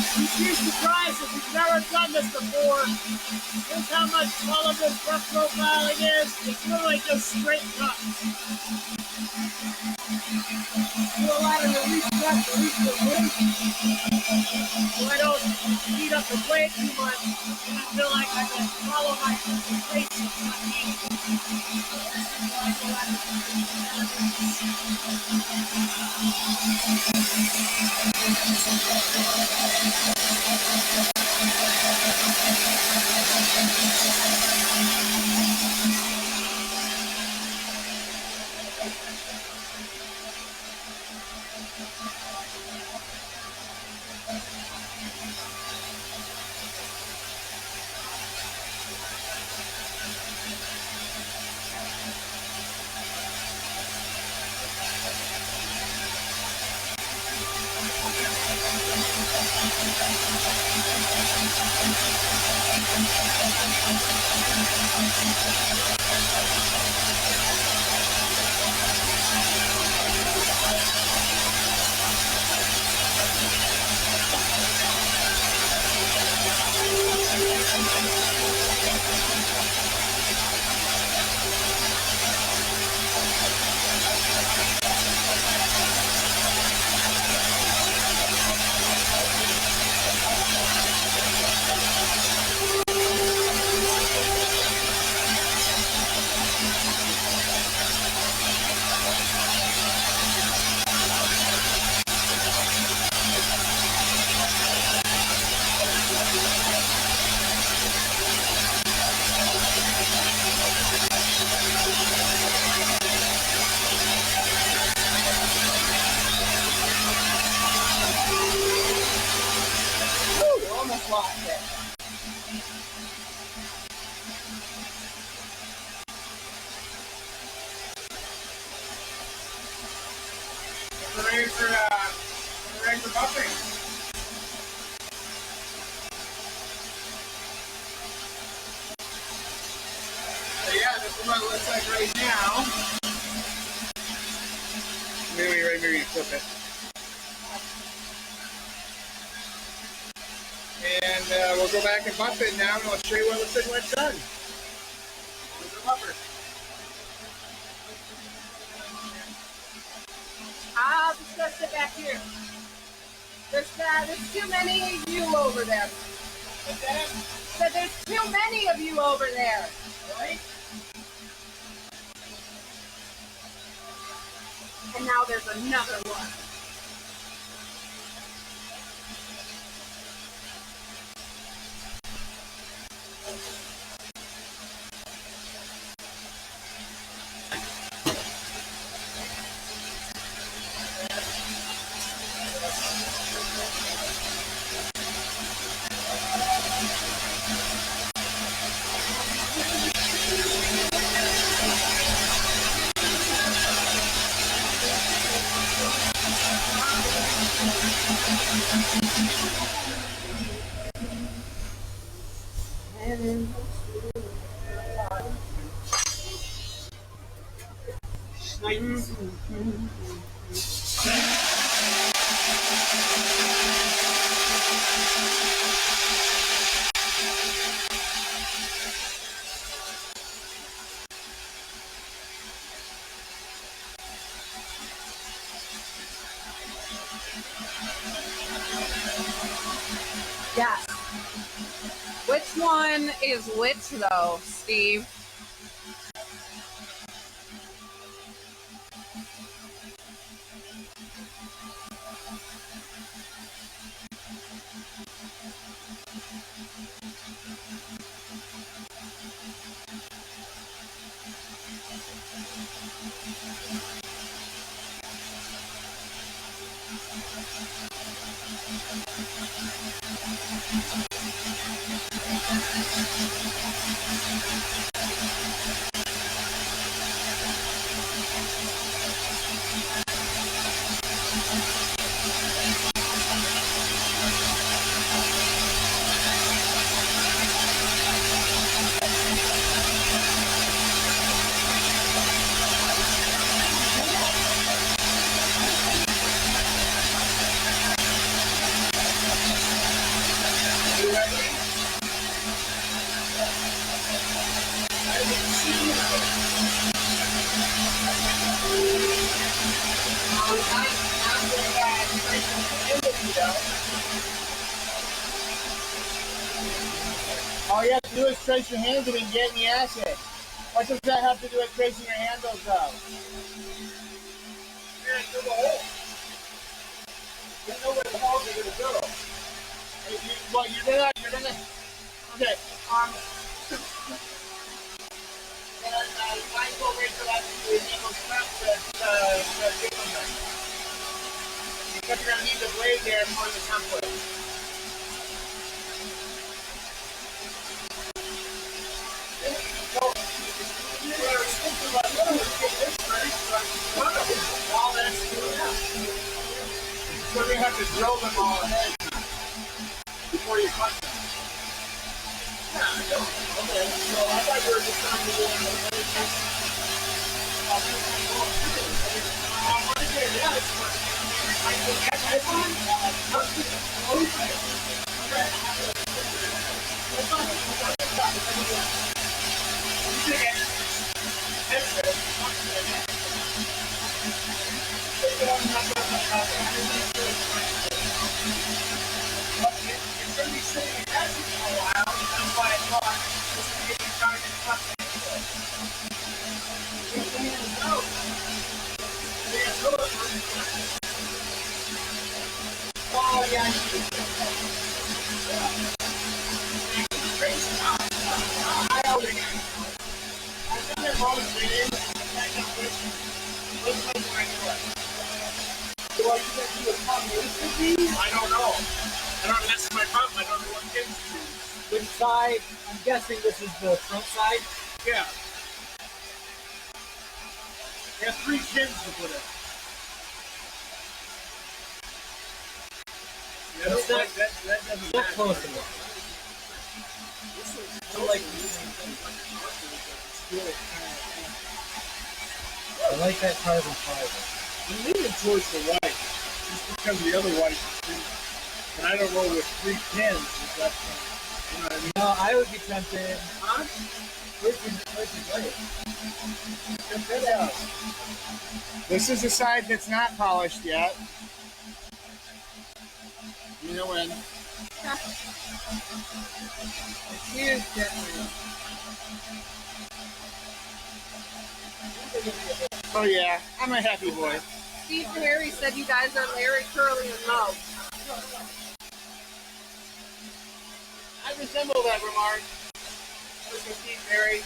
You'd be surprised if you've never done this before. Here's how much all of this rough profiling is. It's literally just straight cuts. Do a lot of release cuts, release the wind. So I don't heat up the blade too much. And I feel like I can follow my face. Almost lost it. We're ready for buffing. So yeah, this is what it looks like right now. Maybe flip it. And we'll go back and buff it now, and I'll show you what it looks like when it's done. Here's the buffer. I'll discuss it back here. There's too many of you over there. What's that? Said there's too many of you over there. Right? And now there's another one. Yes. Which one is which though, Steve? All you have to do is trace your handle and get in the acid. What does that have to do with tracing your handles though? Yeah, through the hole. You know where the balls are going to go. Well, you're gonna, okay, might go right to that to enable stuff to give them that. Because you're gonna need the blade there for the template. All that's good. So we have to drill them all ahead before you cut them. Okay, so I thought you were just trying to do it's going to be sitting in that for a while, and that's why I thought this would give you time to cut it. Oh, yeah. I always I've done it all the way. I don't know. I don't mess with my pump. I don't know what pins to use. Which side? I'm guessing this is the front side. Yeah. There's 3 pins to put in. Yeah, It's not- that doesn't Not matter. close enough. I like that carbon fiber. I'm leaning towards the white, just because the other white is thin. And I don't know with 3 pins if that's, you know what I mean? No, I would be tempted. Huh? Where's your blade? Check that out. This is the side that's not polished yet. You know when. Huge difference. Oh yeah, I'm a happy boy. Steve Harry said you guys are Larry, Curly, and Mo. I resemble that remark. Mr. Steve Perry.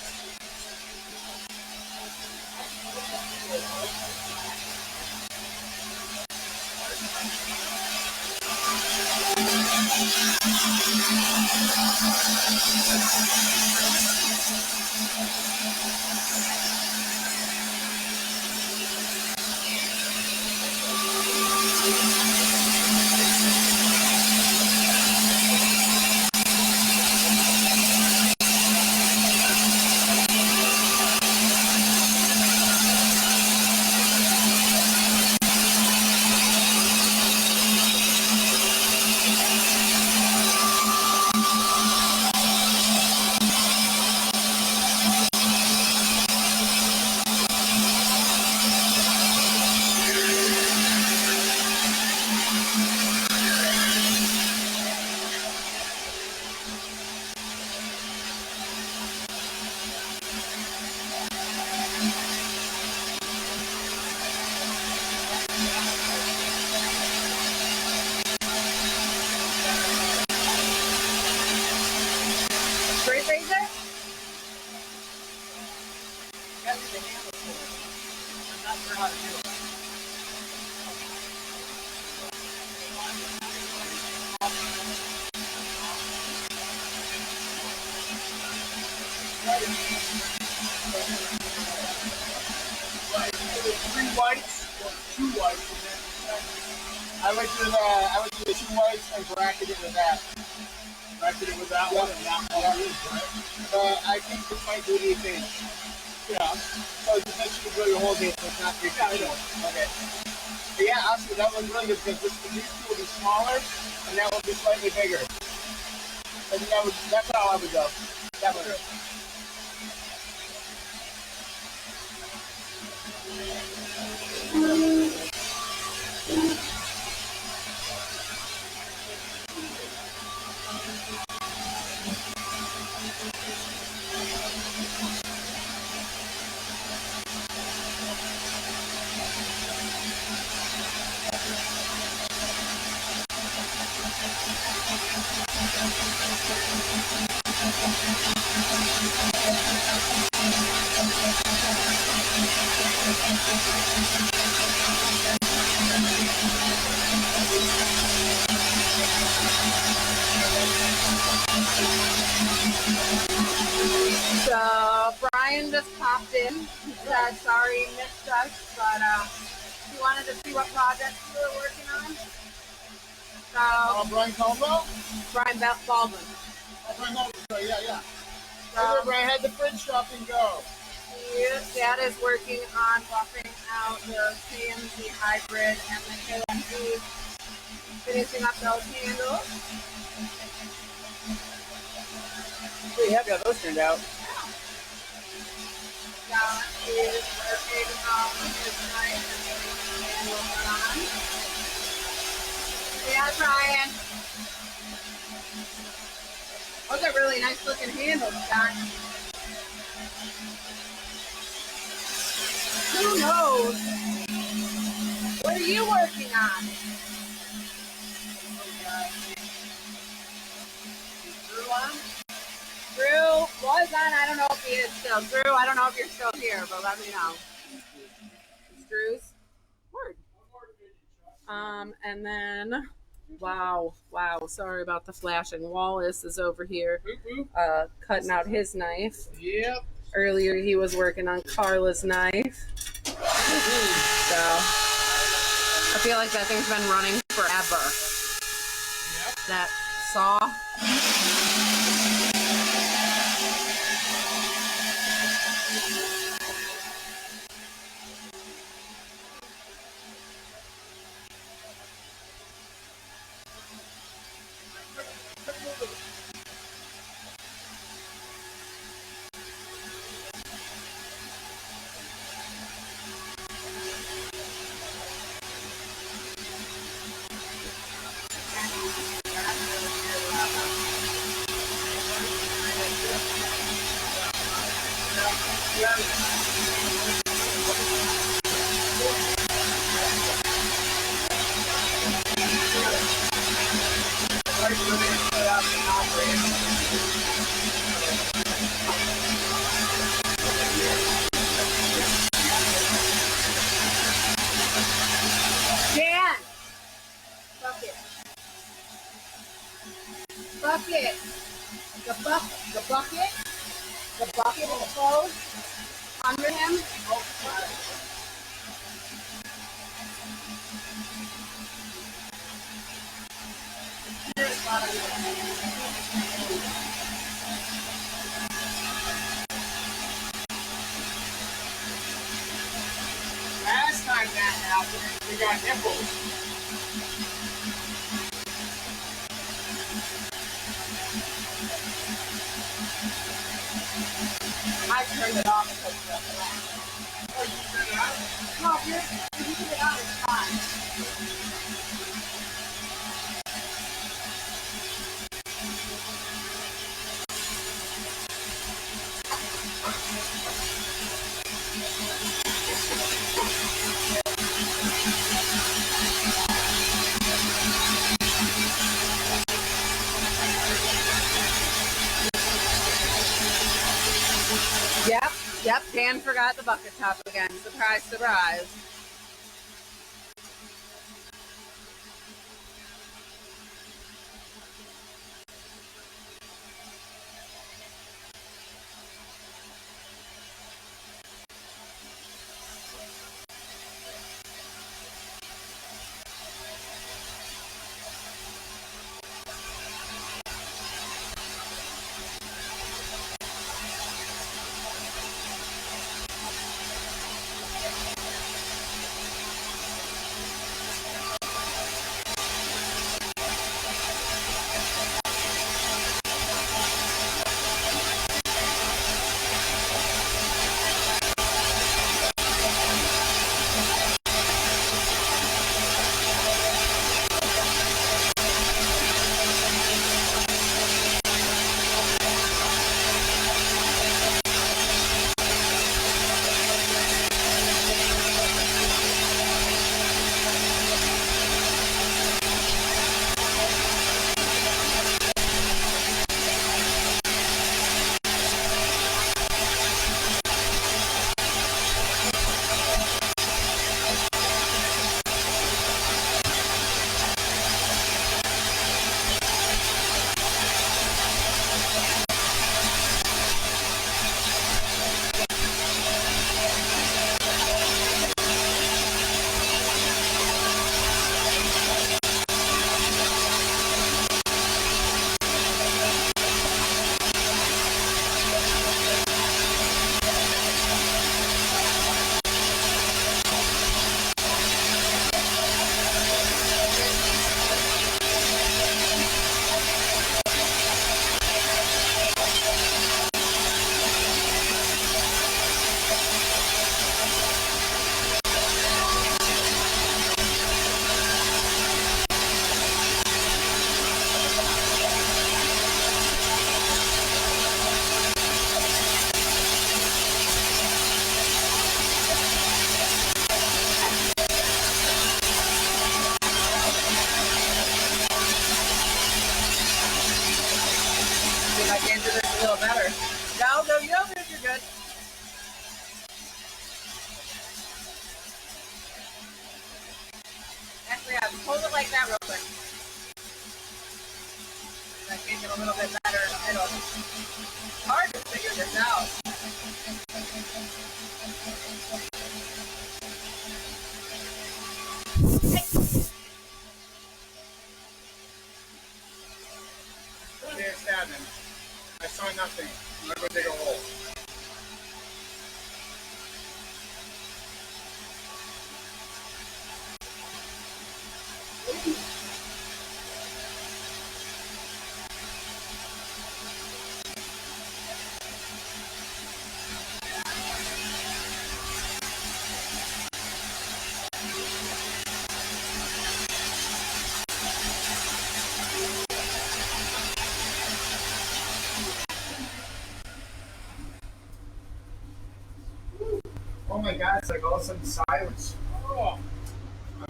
Straight razor? I'm not sure how to do it. Like, either 3 whites or 2 whites, and then I would do the 2 whites and bracket it with that. Bracket it with that one and that one. I think this might do the thing. Yeah. So just make sure you grow your whole game so it's not 3 Okay. But yeah, actually that one's really good because these two will be smaller and that will be slightly bigger. And that's how I would go. That one. So Brian just popped in. He said sorry he missed us, but he wanted to see what projects we were working on. So Brian Caldwell? Brian Baldwin. Oh, Brian Caldwell, yeah. So, Brian had the fridge shop and go. Dad is working on buffing out the KMZ hybrid and the KMZ, finishing up those handles. Pretty happy how those turned out. John is working on his knife and getting the handles on. Yeah, Brian. Those are really nice looking handles, John. Who knows? What are you working on? Drew on? Drew was on. I don't know if he is still. Drew, I don't know if you're still here, but let me know. It's Drew's word. And then, wow. Sorry about the flashing. Wallace is over here, cutting out his knife. Yep. Earlier, he was working on Carla's knife. So, I feel like that thing's been running forever. Yep. That saw. Dan! Bucket. Bucket. The bucket is closed under him. Last time that happened, we got nipples. I turned it off because of the flash. Oh, you turned it on? No, if you keep it on, it's fine. Yep, Dan forgot the bucket top again. Surprise, surprise. Hard to figure this out. Here, stabbing. I saw nothing. I'm gonna go dig a hole. Oh my god, it's like all of a sudden silence. Oh.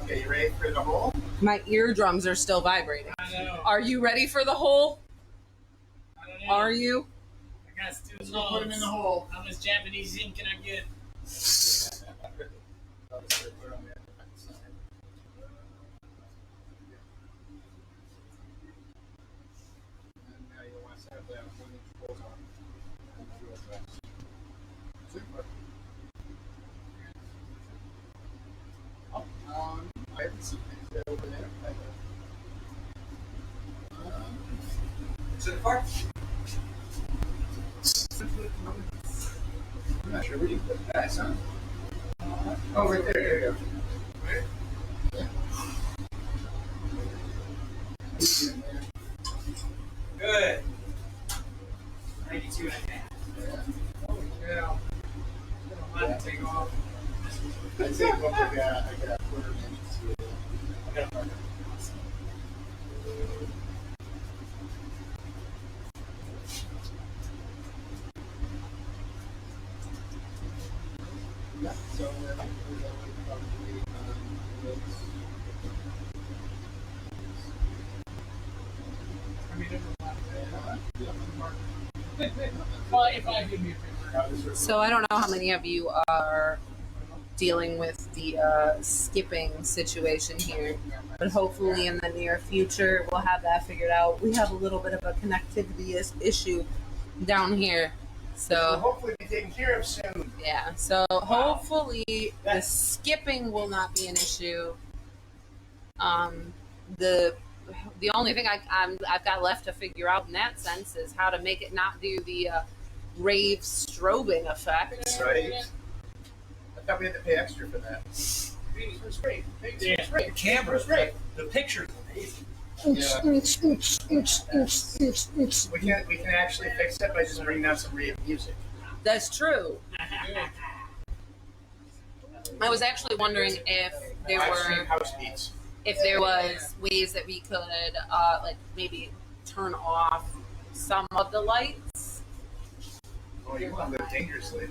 Okay, you ready for the hole? My eardrums are still vibrating. I know. Are you ready for the hole? I don't know. Are you? I got two Let's go put him in the hole. How much Japanese ink can I get? I haven't seen things over there. To the park. I'm not sure where you put that, son. Oh, right there. There you go. Good. 92 and a half. Oh, yeah. I don't to take off. I'd say look, I got a quarter inch. I got a marker. Yeah, so that would probably I mean, well, if I give me a paper. So I don't know how many of you are dealing with the skipping situation here, but hopefully in the near future we'll have that figured out. We have a little bit of a connectivity issue down here, So so hopefully be taken care of soon. yeah. So hopefully the skipping will not be an issue. The only thing I've got left to figure out in that sense is how to make it not do the rave strobing effect. That's right. I thought we had to pay extra for that. It was great. Yeah. It was great. The camera, It was great. the picture's amazing. We can actually fix it by just bringing out some rave music. That's true. I was actually wondering if there Live stream were house beats. if there was ways that we could like maybe turn off some of the lights. Oh, you want to live dangerously.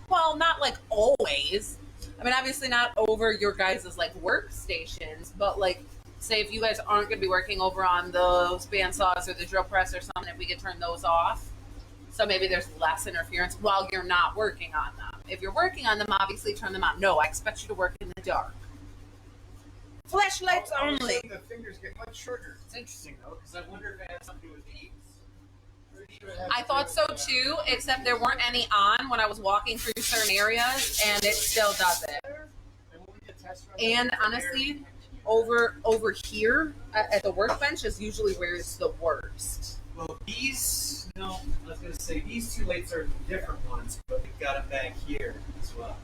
Well, not like always. I mean, obviously not over your guys' like workstations, but like say if you guys aren't going to be working over on those bandsaws or the drill press or something, if we could turn those off. So maybe there's less interference while you're not working on them. If you're working on them, obviously turn them on. No, I expect you to work in the dark. Flashlights All of a only. sudden, the fingers get much shorter. It's interesting though, because I wonder if it has something to do with these. I thought so too, except there weren't any on when I was walking through certain areas, and it still does it. And when we get test runs, And honestly, over here at the workbench is usually where it's the worst. Well, these, no, I was going to say, these two lights are different ones, but we've got them back here as well.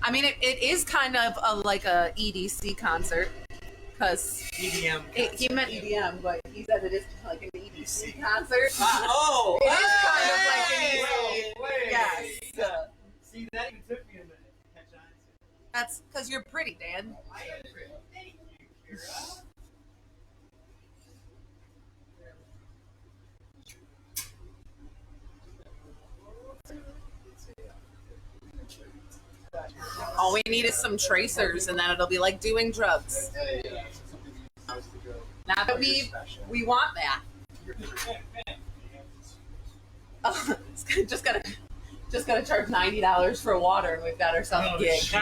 I mean, it is kind of like a EDC concert, because EDM. he meant EDM, but he said it is like an EDC concert. Oh! It is kind of like an Wait. Yes. See, that even took me a minute to catch on to. That's because you're pretty, Dan. I am pretty. Thank you, Kira. All we need is some tracers, and then it'll be like doing drugs. Not that we want that. Oh, just gotta charge $90 for water, and we've got ourselves a gig. You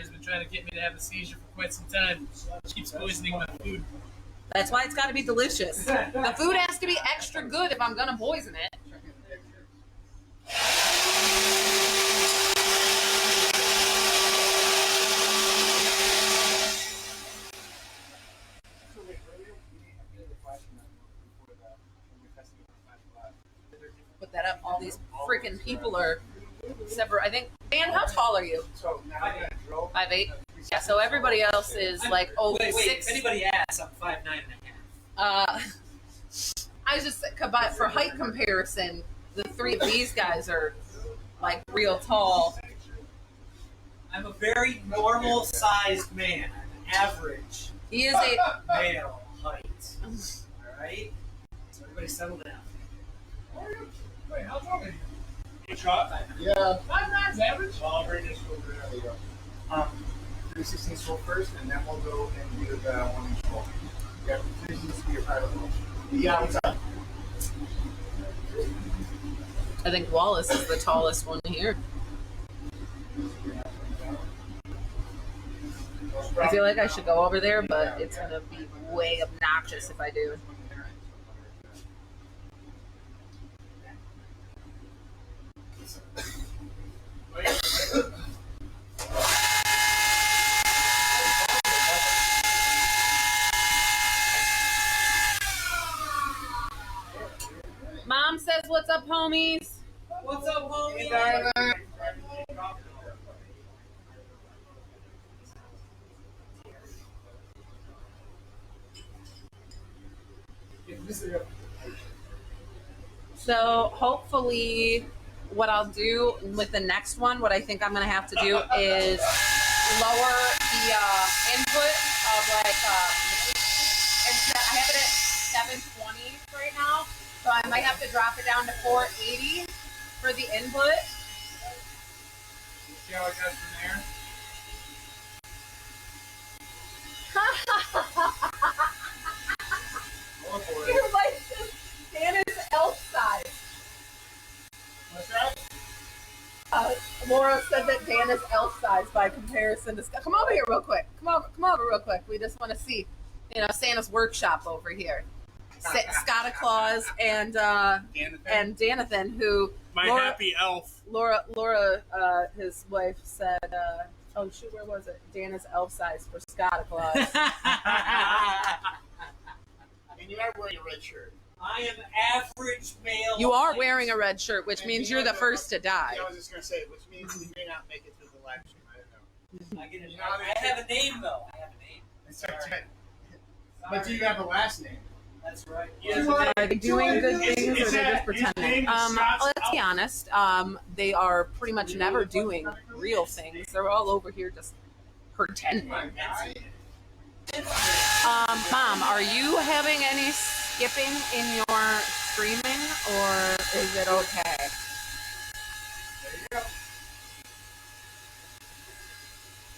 guys been trying to get me to have a seizure for quite some time. Keeps poisoning my food. That's why it's got to be delicious. The food has to be extra good if I'm gonna poison it. Put that up. All these freaking people are separate. I think. Dan, how tall are you? 5'8". Yeah. So everybody else is like Wait, 6. if anybody asks, I'm 5'9.5". I was just for height comparison, the three of these guys are like real tall. I'm a very normal sized man, average He is a male height. Alright? So everybody settle down. Wait, how tall are you? You shot? Yeah. 5'9's average. Well, I'll bring this over there. There you go. 3/16 roll first, and then we'll go and do the 1-inch roll. Yeah, 3/16 to be your pilot roll. Yeah, what's up? I think Wallace is the tallest one here. I feel like I should go over there, but it's gonna be way obnoxious if I do. Mom says, "What's up, homies?" What's up, homie? So hopefully what I'll do with the next one, what I think I'm going to have to do is lower the input of instead, I have it at 720 right now, so I might have to drop it down to 480 for the input. See how it goes from there? Go for it. You're like this Santa's elf size. What's that? Laura said that Dan is elf size by comparison to Scott. Come over here real quick. Come over real quick. We just want to see, Santa's workshop over here. Scotta Claus and Danathan, who My Laura, happy elf. Laura, his wife said, "Oh shoot, where was it? Dan is elf size for Scotta Claus." And you are wearing a red shirt. I am average male. You are height. wearing a red shirt, which means you're the first to die. Yeah, I was just gonna say, which means you may not make it through the live stream. I don't know. I have a name, though. I have a name. It's right. But do you have a last name? That's right. Are they doing good things or Is they're that- just pretending? his name is Scott's Let's be honest. They are pretty much never doing real things. They're all over here just pretending. Mom, are you having any skipping in your streaming, or is it okay? There you go.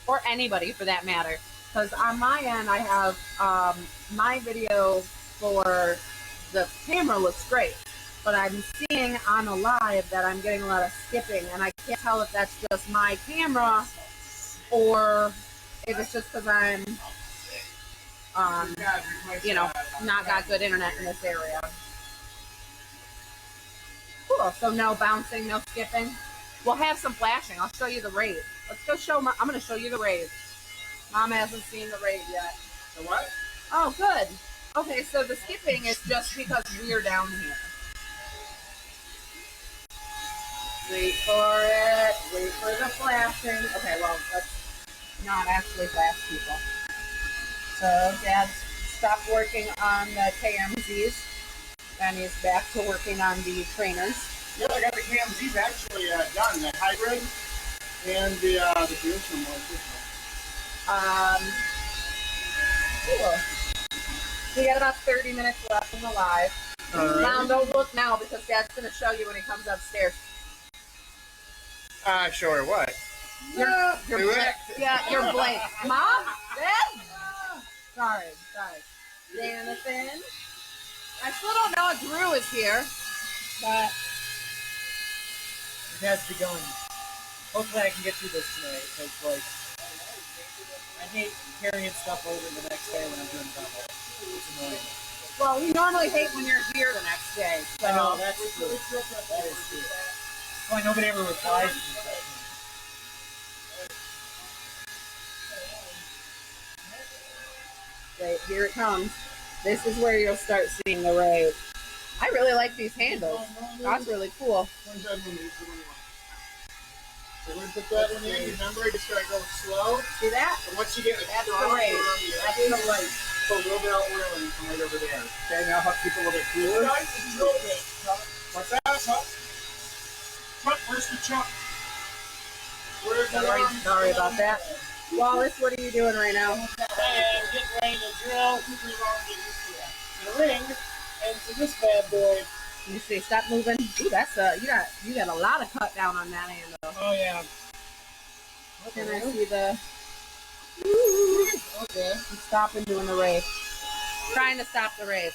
Or anybody for that matter. Because on my end, I have my video for the camera looks great, but I'm seeing on a live that I'm getting a lot of skipping, and I can't tell if that's just my camera or if it's just because I'm, not got good internet in this area. Cool. So no bouncing, no skipping. We'll have some flashing. I'll show you the raid. Let's go show. I'm going to show you the raid. Mom hasn't seen the raid yet. The what? Oh, good. Okay, so the skipping is just because we're down here. Wait for it. Wait for the flashing. Okay, well, let's not actually flash people. So Dad stopped working on the KMZs, and he's back to working on the trainers. Yep, I got the KMZs actually done. The hybrid and the traditional one. Cool. We got about 30 minutes left in the live. Mom, don't look now because Dad's going to show you when he comes upstairs. Sure, what? You're blank. Yeah, you're blank. Mom? Dad? Sorry. Jonathan? I still don't know if Drew is here, but It has begun. Hopefully I can get through this tonight, because, I hate carrying stuff over the next day when I'm doing trouble. Well, we normally hate when you're here the next day. So I know, that's true. That is true. Why nobody ever replies to me. Right, here it comes. This is where you'll start seeing the rave. I really like these handles. That's really cool. When's that one? So we're gonna put that one in. Remember, you just gotta go slow. See that? And once you get That's the strong, rave. that's the light. Put a little bit of oil in from right over there. Okay, now help keep a little bit cooler. What's that? Chuck, where's the chuck? Where's the Sorry about that. Wallace, what are you doing right now? I am getting ready to drill the ring into this bad boy. Let me see. Stop moving. Ooh, that's you got a lot of cut down on that handle. Oh yeah. Can I see the? Okay. I'm stopping doing the rave. Trying to stop the rave.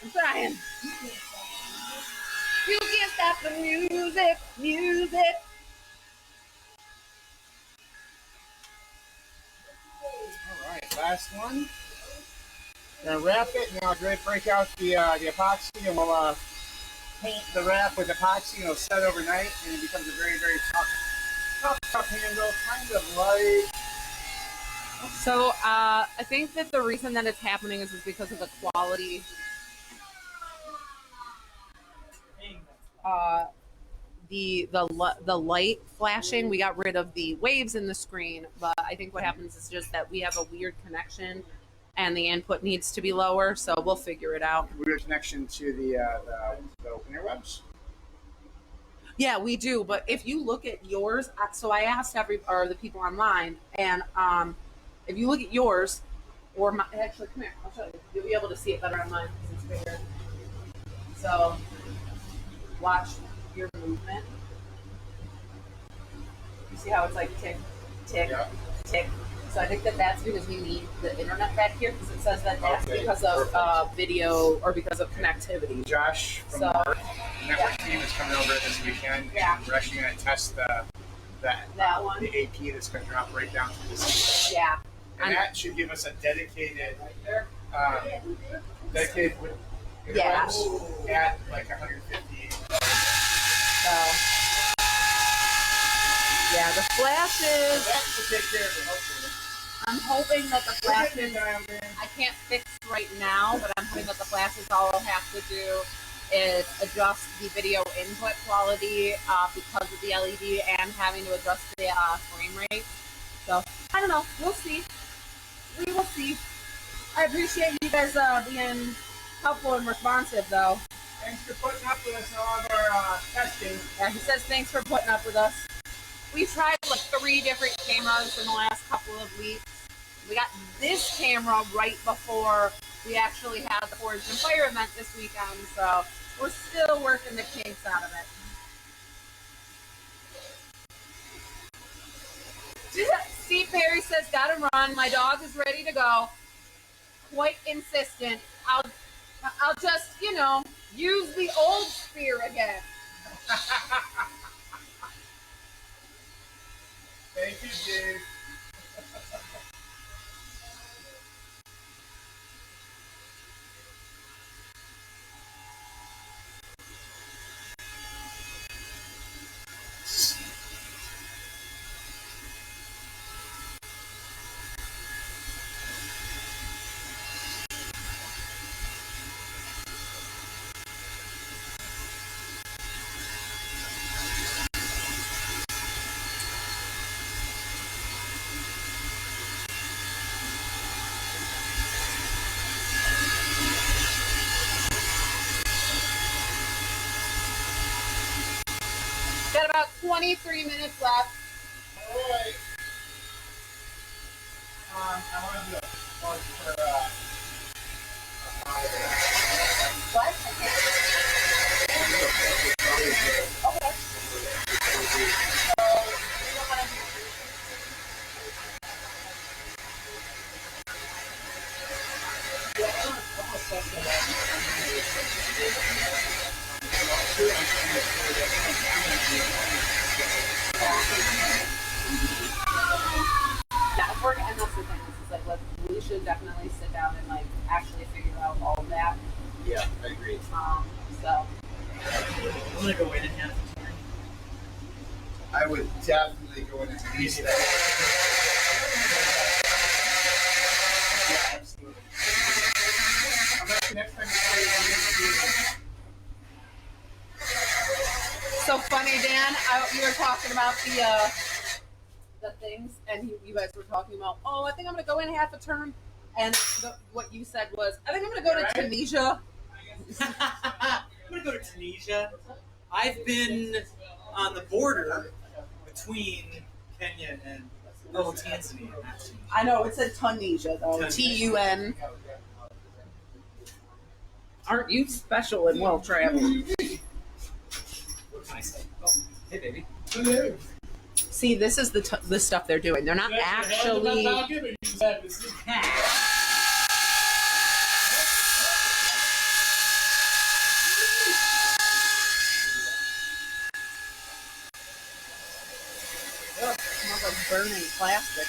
I'm trying. You can't stop the music. Music. Alright, last one. Gonna wrap it, and I'll break out the epoxy, and we'll paint the wrap with epoxy, and it'll set overnight, and it becomes a very, very tough handle, kind of light. So I think that the reason that it's happening is because of the quality. The light flashing. We got rid of the waves in the screen, but I think what happens is just that we have a weird connection, and the input needs to be lower. So we'll figure it out. Weird connection to the interwebs. Yeah, we do. But if you look at yours, so I asked the people online, and if you look at yours, or my, actually, come here, I'll show you. You'll be able to see it better on mine because it's bigger. So watch your movement. You see how it's like tick, tick, Yeah. tick. So I think that that's because we need the internet back here because it says that that's Okay, because of perfect. video or because of connectivity. Josh from So, our network team is coming over this weekend. Yeah. And we're actually going to test that one. the AP that's going to drop right down to this. Yeah. And that should give us a dedicated Yeah. interwebs at like 150. So yeah, the flashes. That should take care of it, hopefully. I'm hoping that the flashes. Dialed in. I can't fix right now, but I'm hoping that the flashes all I'll have to do is adjust the video input quality because of the LED and having to adjust the frame rate. So I don't know. We'll see. We will see. I appreciate you guys being helpful and responsive, though. Thanks for putting up with us in all of our testing. Yeah, he says thanks for putting up with us. We've tried like 3 different cameras in the last couple of weeks. We got this camera right before we actually had the Forged and Fire event this weekend, so we're still working the kinks out of it. Steve Perry says, gotta run. My dog is ready to go. Quite insistent. I'll just, use the old spear again. Thank you, Dave. Got about 23 minutes left. All right. I want to do a plug for What? Yeah, and that's the thing. This is like, we should definitely sit down and like actually figured out all of that. Yeah, I agree. So I'm gonna go in and have a turn. I would definitely go in and use that. Yeah, absolutely. How about the next time you play so funny, Dan. You were talking about the things, and you guys were talking about, oh, I think I'm gonna go in half a turn, and what you said was, I think I'm gonna go to Tunisia. I'm gonna go to Tunisia. I've been on the border between Kenya and Tanzania. Not Tunisia. I know it said Tunisia though. Tun. Aren't you special and well traveled? What can I say? Oh, hey baby. See, this is the stuff they're doing. They're not actually. Ugh, it smells like burning plastic.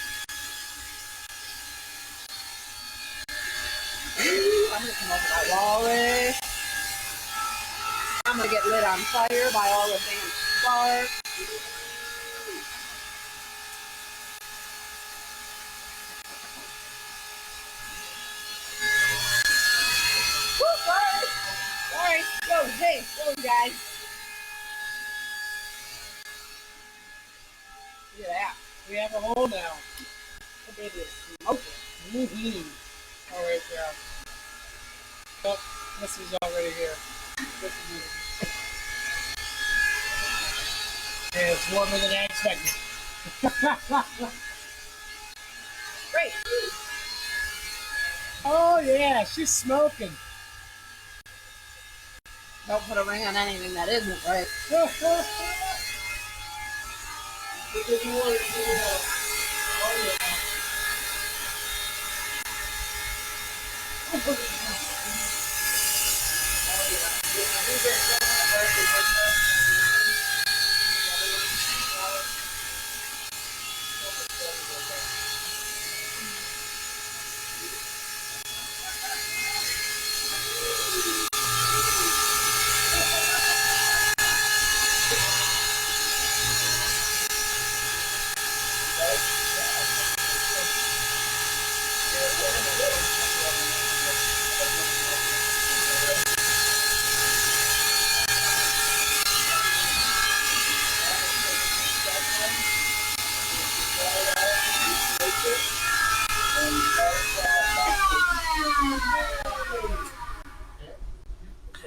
I'm gonna come over that Wallace. I'm gonna get lit on fire by all the damn sparks. Woo, sorry. Go, hey, go, guys. Look at that. We have a hole now. The baby is smoking. Oh, right there. Oh, this is already here. This is easy. And it's warmer than I expected. Great. Oh, yeah, she's smoking. Don't put a ring on anything that isn't right. Because you want to do that. Oh, yeah.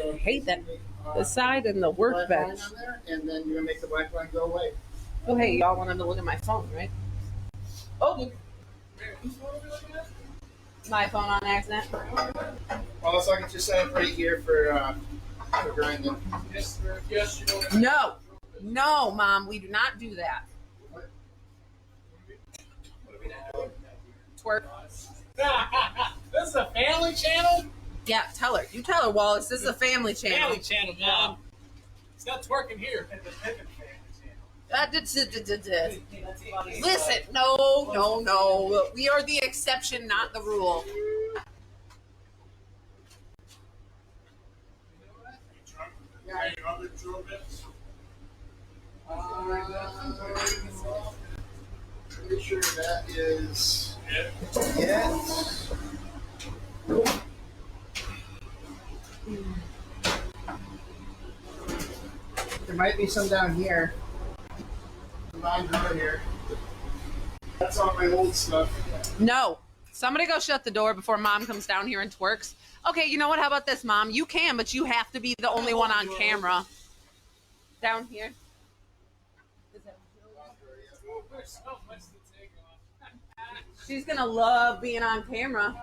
I hate that. The side and the workbench. on there, and then you're gonna make the black line go away. Oh, hey, y'all wanted to look at my phone, right? Oh, my phone on accident. Well, so I can just set it right here for grinding. Yes, sir. Yes, you know. No, no, Mom, we do not do that. Twerk. This is a family channel? Yeah, tell her. You tell her, Wallace. This is a family channel. Family channel, Mom. It's not twerking here. Listen, no. We are the exception, not the rule. Pretty sure that is it. There might be some down here. Mine over here. That's all my old stuff. No. Somebody go shut the door before Mom comes down here and twerks. Okay, you know what? How about this, Mom? You can, but you have to be the only one on camera. Down here. She's gonna love being on camera.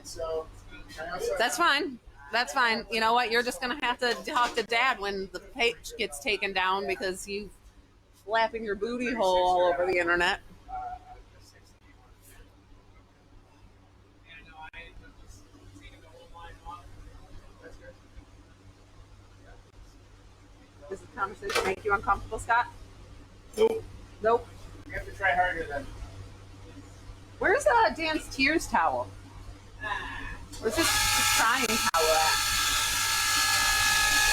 So, That's fine. That's fine. You know what? You're just gonna have to talk to Dad when the page gets taken down because you flapping your booty hole all over the internet. Does the conversation make you uncomfortable, Scott? Nope. Nope. You have to try harder then. Where's Dan's tears towel? Where's his crying towel at?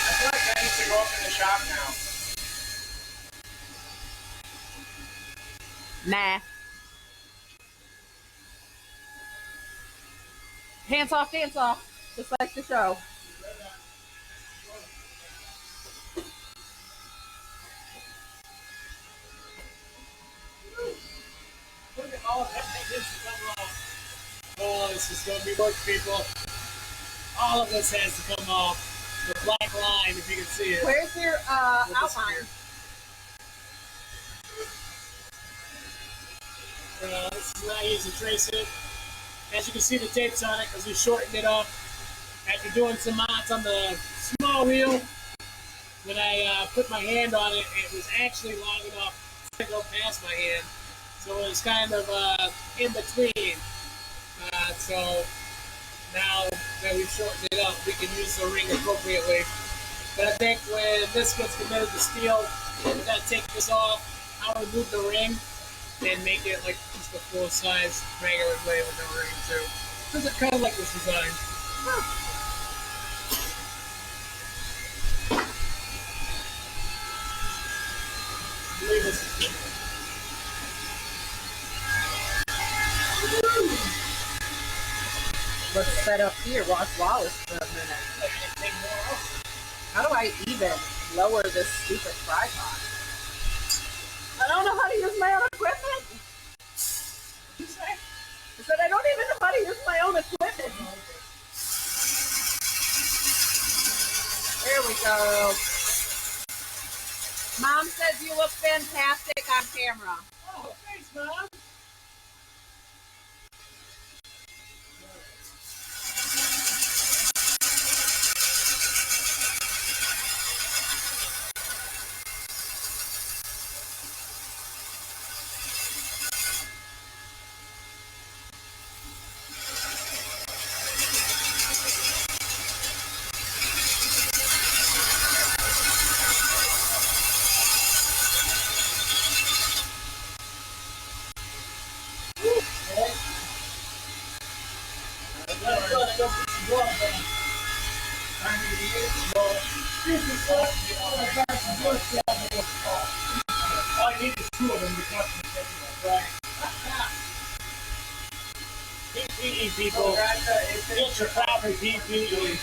I feel like that needs to go up in the shop now. Nah. Hands off, just like the show. Look at all that needs to come off. Oh, this is going to be work, people. All of this has to come off. The black line, if you can see it. Where's your outline? This is what I use to trace it. As you can see, the tape's on it because we shortened it up. After doing some mods on the small wheel, when I put my hand on it, it was actually long enough to go past my hand. So it was kind of in between. So now that we've shortened it up, we can use the ring appropriately. But I think when this gets committed to steel, we're going to take this off. I'll remove the ring and make it like just a full-size regular blade with no ring too. Because I kind of like this design. Leave this. Let's set up here. Watch Wallace for a minute. How do I even lower this stupid tripod? I don't know how to use my own equipment. You say? I said I don't even know how to use my own equipment. There we go. Mom says you look fantastic on camera. Oh, thanks, Mom. All I need is two of them to cut the right. PPE, people. Get your proper PPE.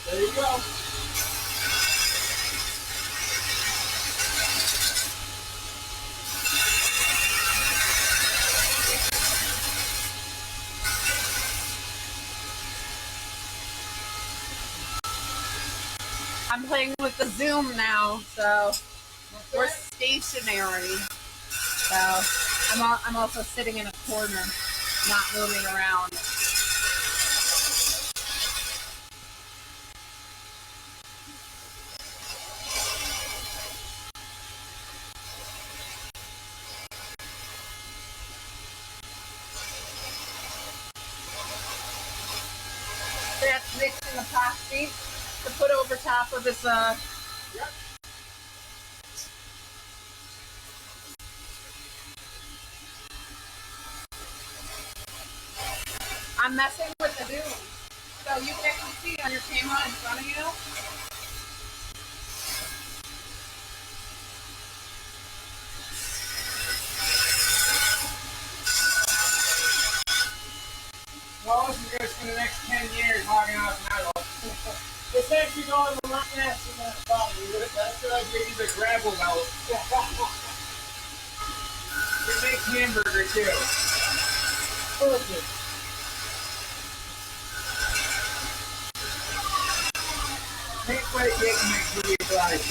There you go. I'm playing with the Zoom now, so we're stationary. So I'm also sitting in a corner, not moving around. That's mixing epoxy to put over top of this. Yep. I'm messing with the Zoom, so you can actually see on your camera in front of you. Well, this is going to spend the next 10 years hogging out metal. It's actually going a lot faster than I thought we would. That's what I gave you the gravel belt. It makes hamburger too. Perfect. Make my cake and make sure you fries.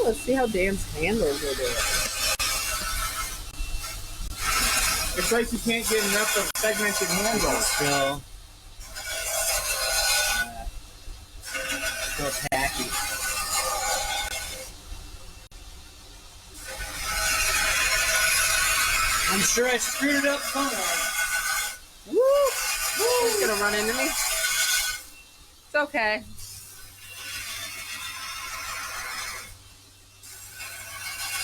Let's see how Dan's handles will do it. It's like you can't get enough of segmented handles. Still tacky. I'm sure I screwed it up somewhere. Woo! He's gonna run into me. It's okay.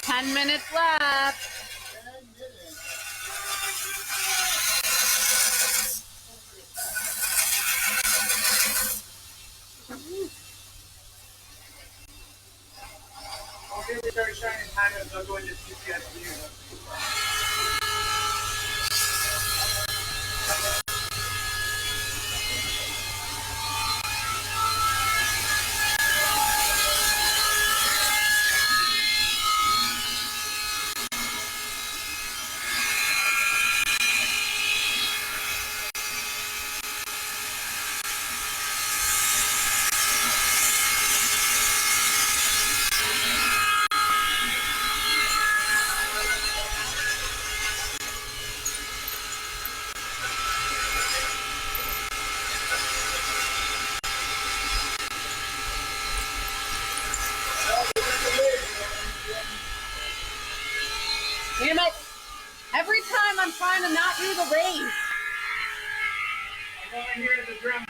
Ten minutes left. 10 minutes. Okay, we start shining time and they'll go into CPS view. Damn it! Every time I'm trying to not do the race. I hear the drum.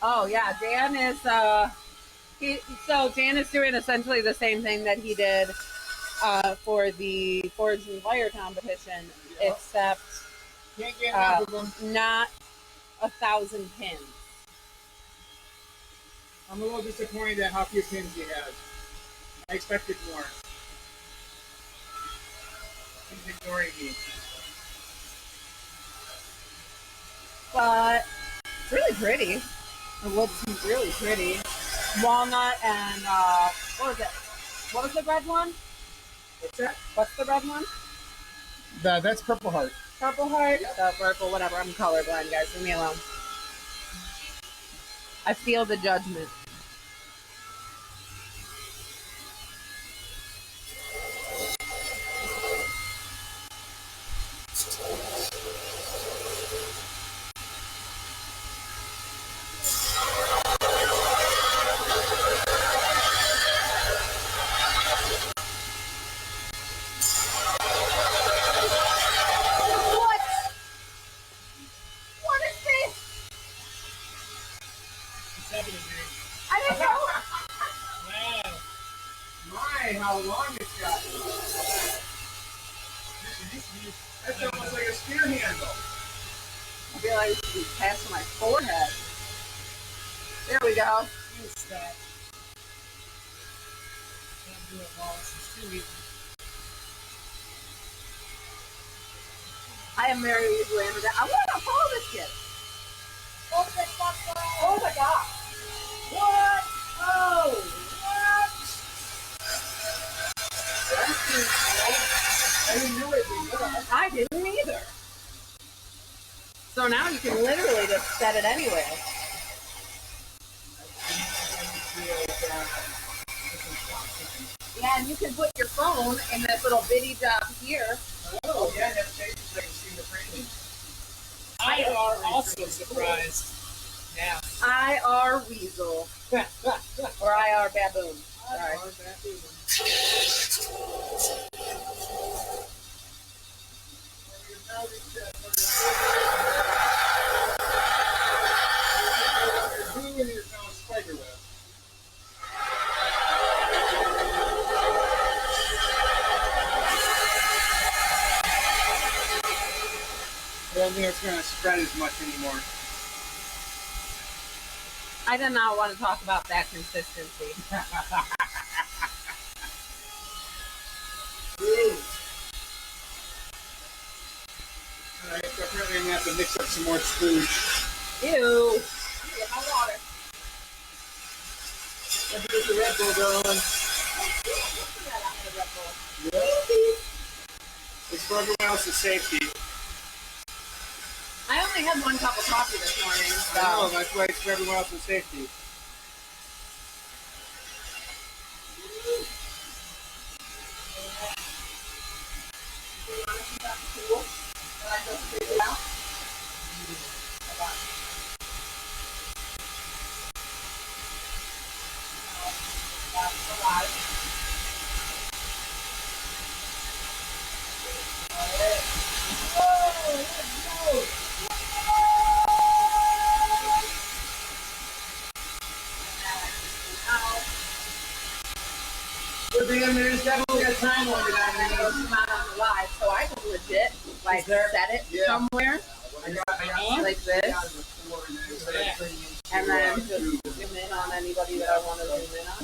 Oh yeah, Dan is Dan is doing essentially the same thing that he did for the Forged and Fire competition, except Can't get enough of them. not 1,000 pins. I'm a little disappointed at how few pins you have. I expected more. He's ignoring me. But it's really pretty. It looks really pretty. Walnut and what was it? What was the red one? What's that? What's the red one? That's Purple Heart. Purple heart? Purple, whatever. I'm colorblind, guys. Leave me alone. I feel the judgment. realized it was past my forehead. There we go. You stop. Can't do it, boss. It's too easy. I am very easily under that. I want to follow this kid. Oh my god. What? Oh. What? I didn't know it was good. I didn't either. So now you can literally just set it anywhere. Yeah, and you can put your phone in this little bitty job here. Oh, yeah, that changes so you can see the framing. I are also surprised. Yeah. IR Weasel. Or IR Baboon. Sorry. I don't think it's going to spread as much anymore. I did not want to talk about that consistency. Alright, so apparently I'm going to have to mix up some more spooge. Ew. Get my water. Let me get the Red Bull going. It's for everyone else's safety. I only had one cup of coffee this morning, I know, so. that's why it's for everyone else's safety. Well, damn, there's definitely a time limit on it. It's not on the live, so I can legit like set it somewhere like this, and then just zoom in on anybody that I want to zoom in on.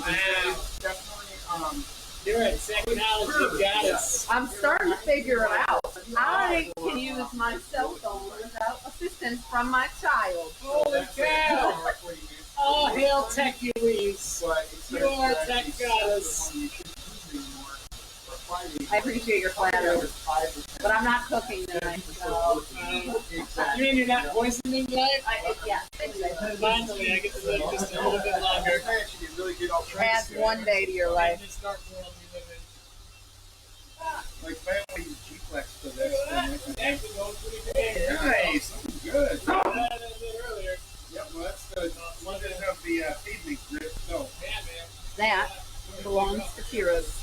Wow. You're at technology goddess. I'm starting to figure it out. I can use my cell phone without assistance from my child. Holy cow! All hail Techules. You are a tech goddess. I appreciate your flattery, but I'm not cooking tonight, so You mean you're not poisoning tonight? yeah. Finally, I get to live just a little bit longer. Add one day to your life. It's dark world we live in. Like, family use G-Flex for this. Thank you, those pretty big. Nice, good. I did earlier. Yep, well, that's the one that have the feed leak grip. So, Yeah, man. That belongs to Kira's.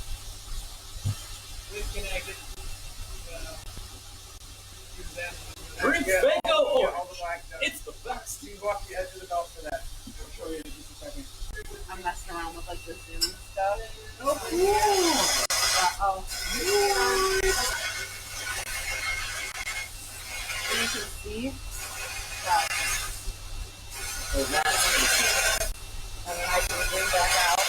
Disconnected. Use that. Prince yeah, Bingo all the Orange. black stuff. It's the best. You walk the edge of the belt for that. I'll show you in just a second. I'm messing around with like the Zoom stuff. Oh, cool. Oh. And you can see that. Oh, that's And then I can zoom back out.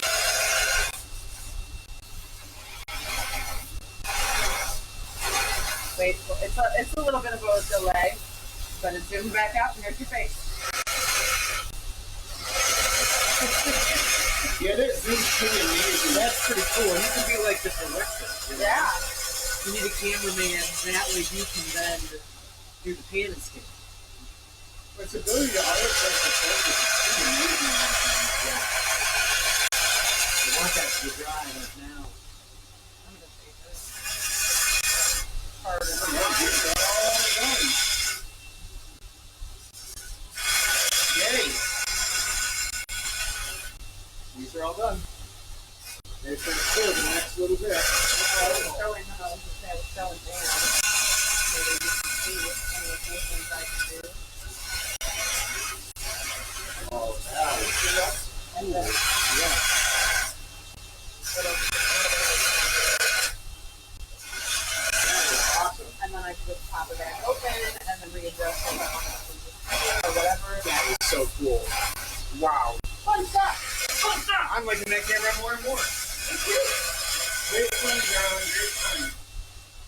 Wait, it's a little bit of a delay, but it zooms back out and there's your face. Yeah, that zoom's pretty amazing. That's pretty cool. You can be like the director. You know? Yeah. You need a cameraman. That way you can then do the pan and scan. But its ability to auto-focus the focus is pretty amazing. Yeah. You want that to be dry like now. I'm gonna take this. Harder. Yay! These are all done. They're going to fill the next little bit. I was showing them, I was showing Dan, so that you can see any of the things I can do. Oh, wow. And then, Awesome. and then I can just pop it back open and then readjust it. whatever. That is so cool. Wow. Fun stuff. I'm liking that camera more and more. Great fun, darling. Great fun.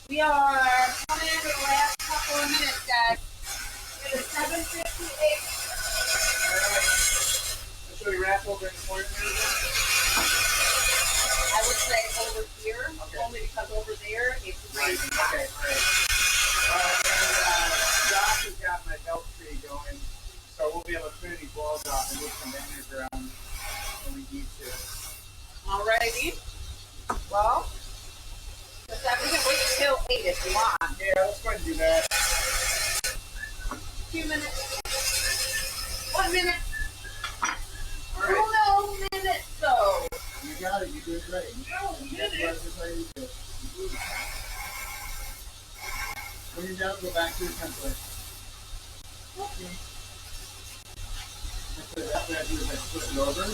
We are coming into the last couple of minutes, guys. It is 7:58. Alright. Should we wrap over in the corner? I would say over here, only because over there it's Right. really hot. Okay, alright. And Josh has got my belt tree going, so we'll be able to clear these walls off and move some banners around when we need to. Alrighty. Well, we can wait till 8 if you want. Yeah, let's go ahead and do that. 2 minutes. 1 minute. Alright. Oh no, minutes though. You got it. You did great. No, minutes. When you're done, go back to your template. Okay. After I do is I flip it over.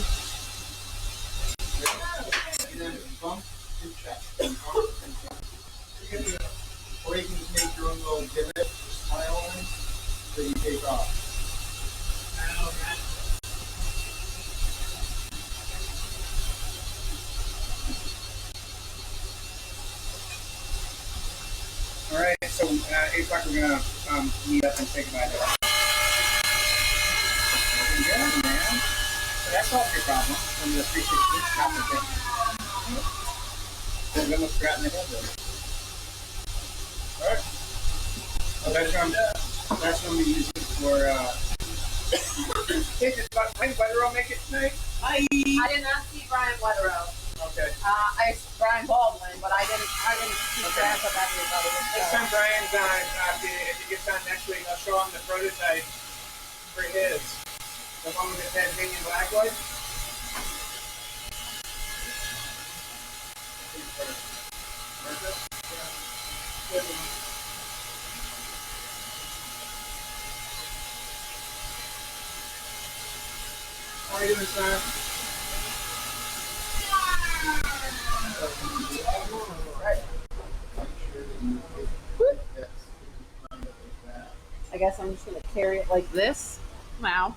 And then bump and check. And bump and check. Or you can just make your own little divot, smile on, that you take off. Alright, so 8 o'clock we're going to meet up and say goodbye to her. Yeah, man. So that solves your problem from the 360 application. I've almost forgotten the head there. Alright. Oh, that's what I'm using for, hey, did Weatherall make it tonight? I did not see Brian Wetterow. Okay. I Brian Baldwin, but I didn't keep track of everybody. Next time Brian's on, if he gets on next week, I'll show him the prototype for his. The one with the Tasmanian blackwood. How are you doing, son? I guess I'm just gonna carry it like this. Wow.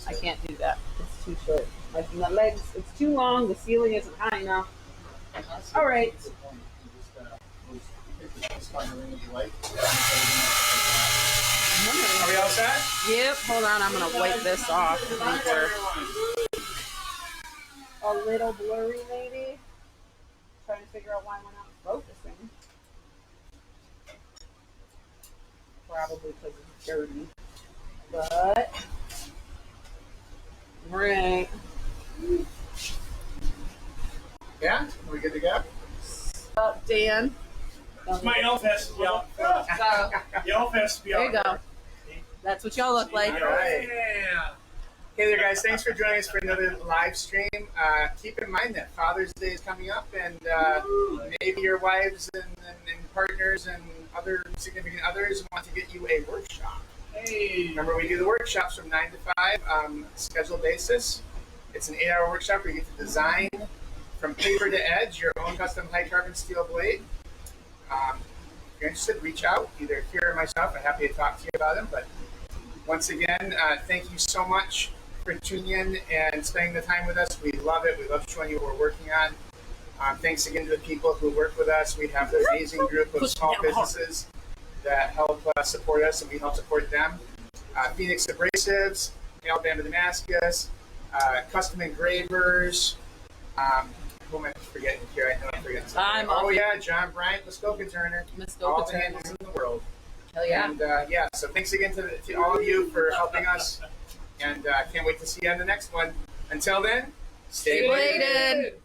I can't do that. It's too short. My legs, it's too long. The ceiling isn't high enough. All right. Are we all set? Yep. Hold on. I'm gonna wipe this off. I think we're a little blurry, maybe. Trying to figure out why we're not focusing. Probably because it's dirty. But right. Yeah? Are we good to go? Up, Dan. My elf has to be out. So, The elf has to be there out. you go. That's what y'all look like. All right. Yeah. Hey there, guys. Thanks for joining us for another live stream. Keep in mind that Father's Day is coming up, and maybe your wives and partners and other significant others want to get you a workshop. Hey. Remember, we do the workshops from 9 to 5, scheduled basis. It's an 8-hour workshop where you get to design from paper to edge your own custom high carbon steel blade. If you're interested, reach out, either here or myself. I'm happy to talk to you about them. But once again, thank you so much for tuning in and spending the time with us. We love it. We love showing you what we're working on. Thanks again to the people who work with us. We have an amazing group of small businesses that help support us, and we help support them. Phoenix Abrasives, Alabama Damascus, Custom Engravers. Who am I forgetting here? I know I'm forgetting something. Oh yeah, John Bryant, Muskoka Turner. All the handles in the world. Hell yeah. And so thanks again to all of you for helping us. And can't wait to see you on the next one. Until then, stay bladed.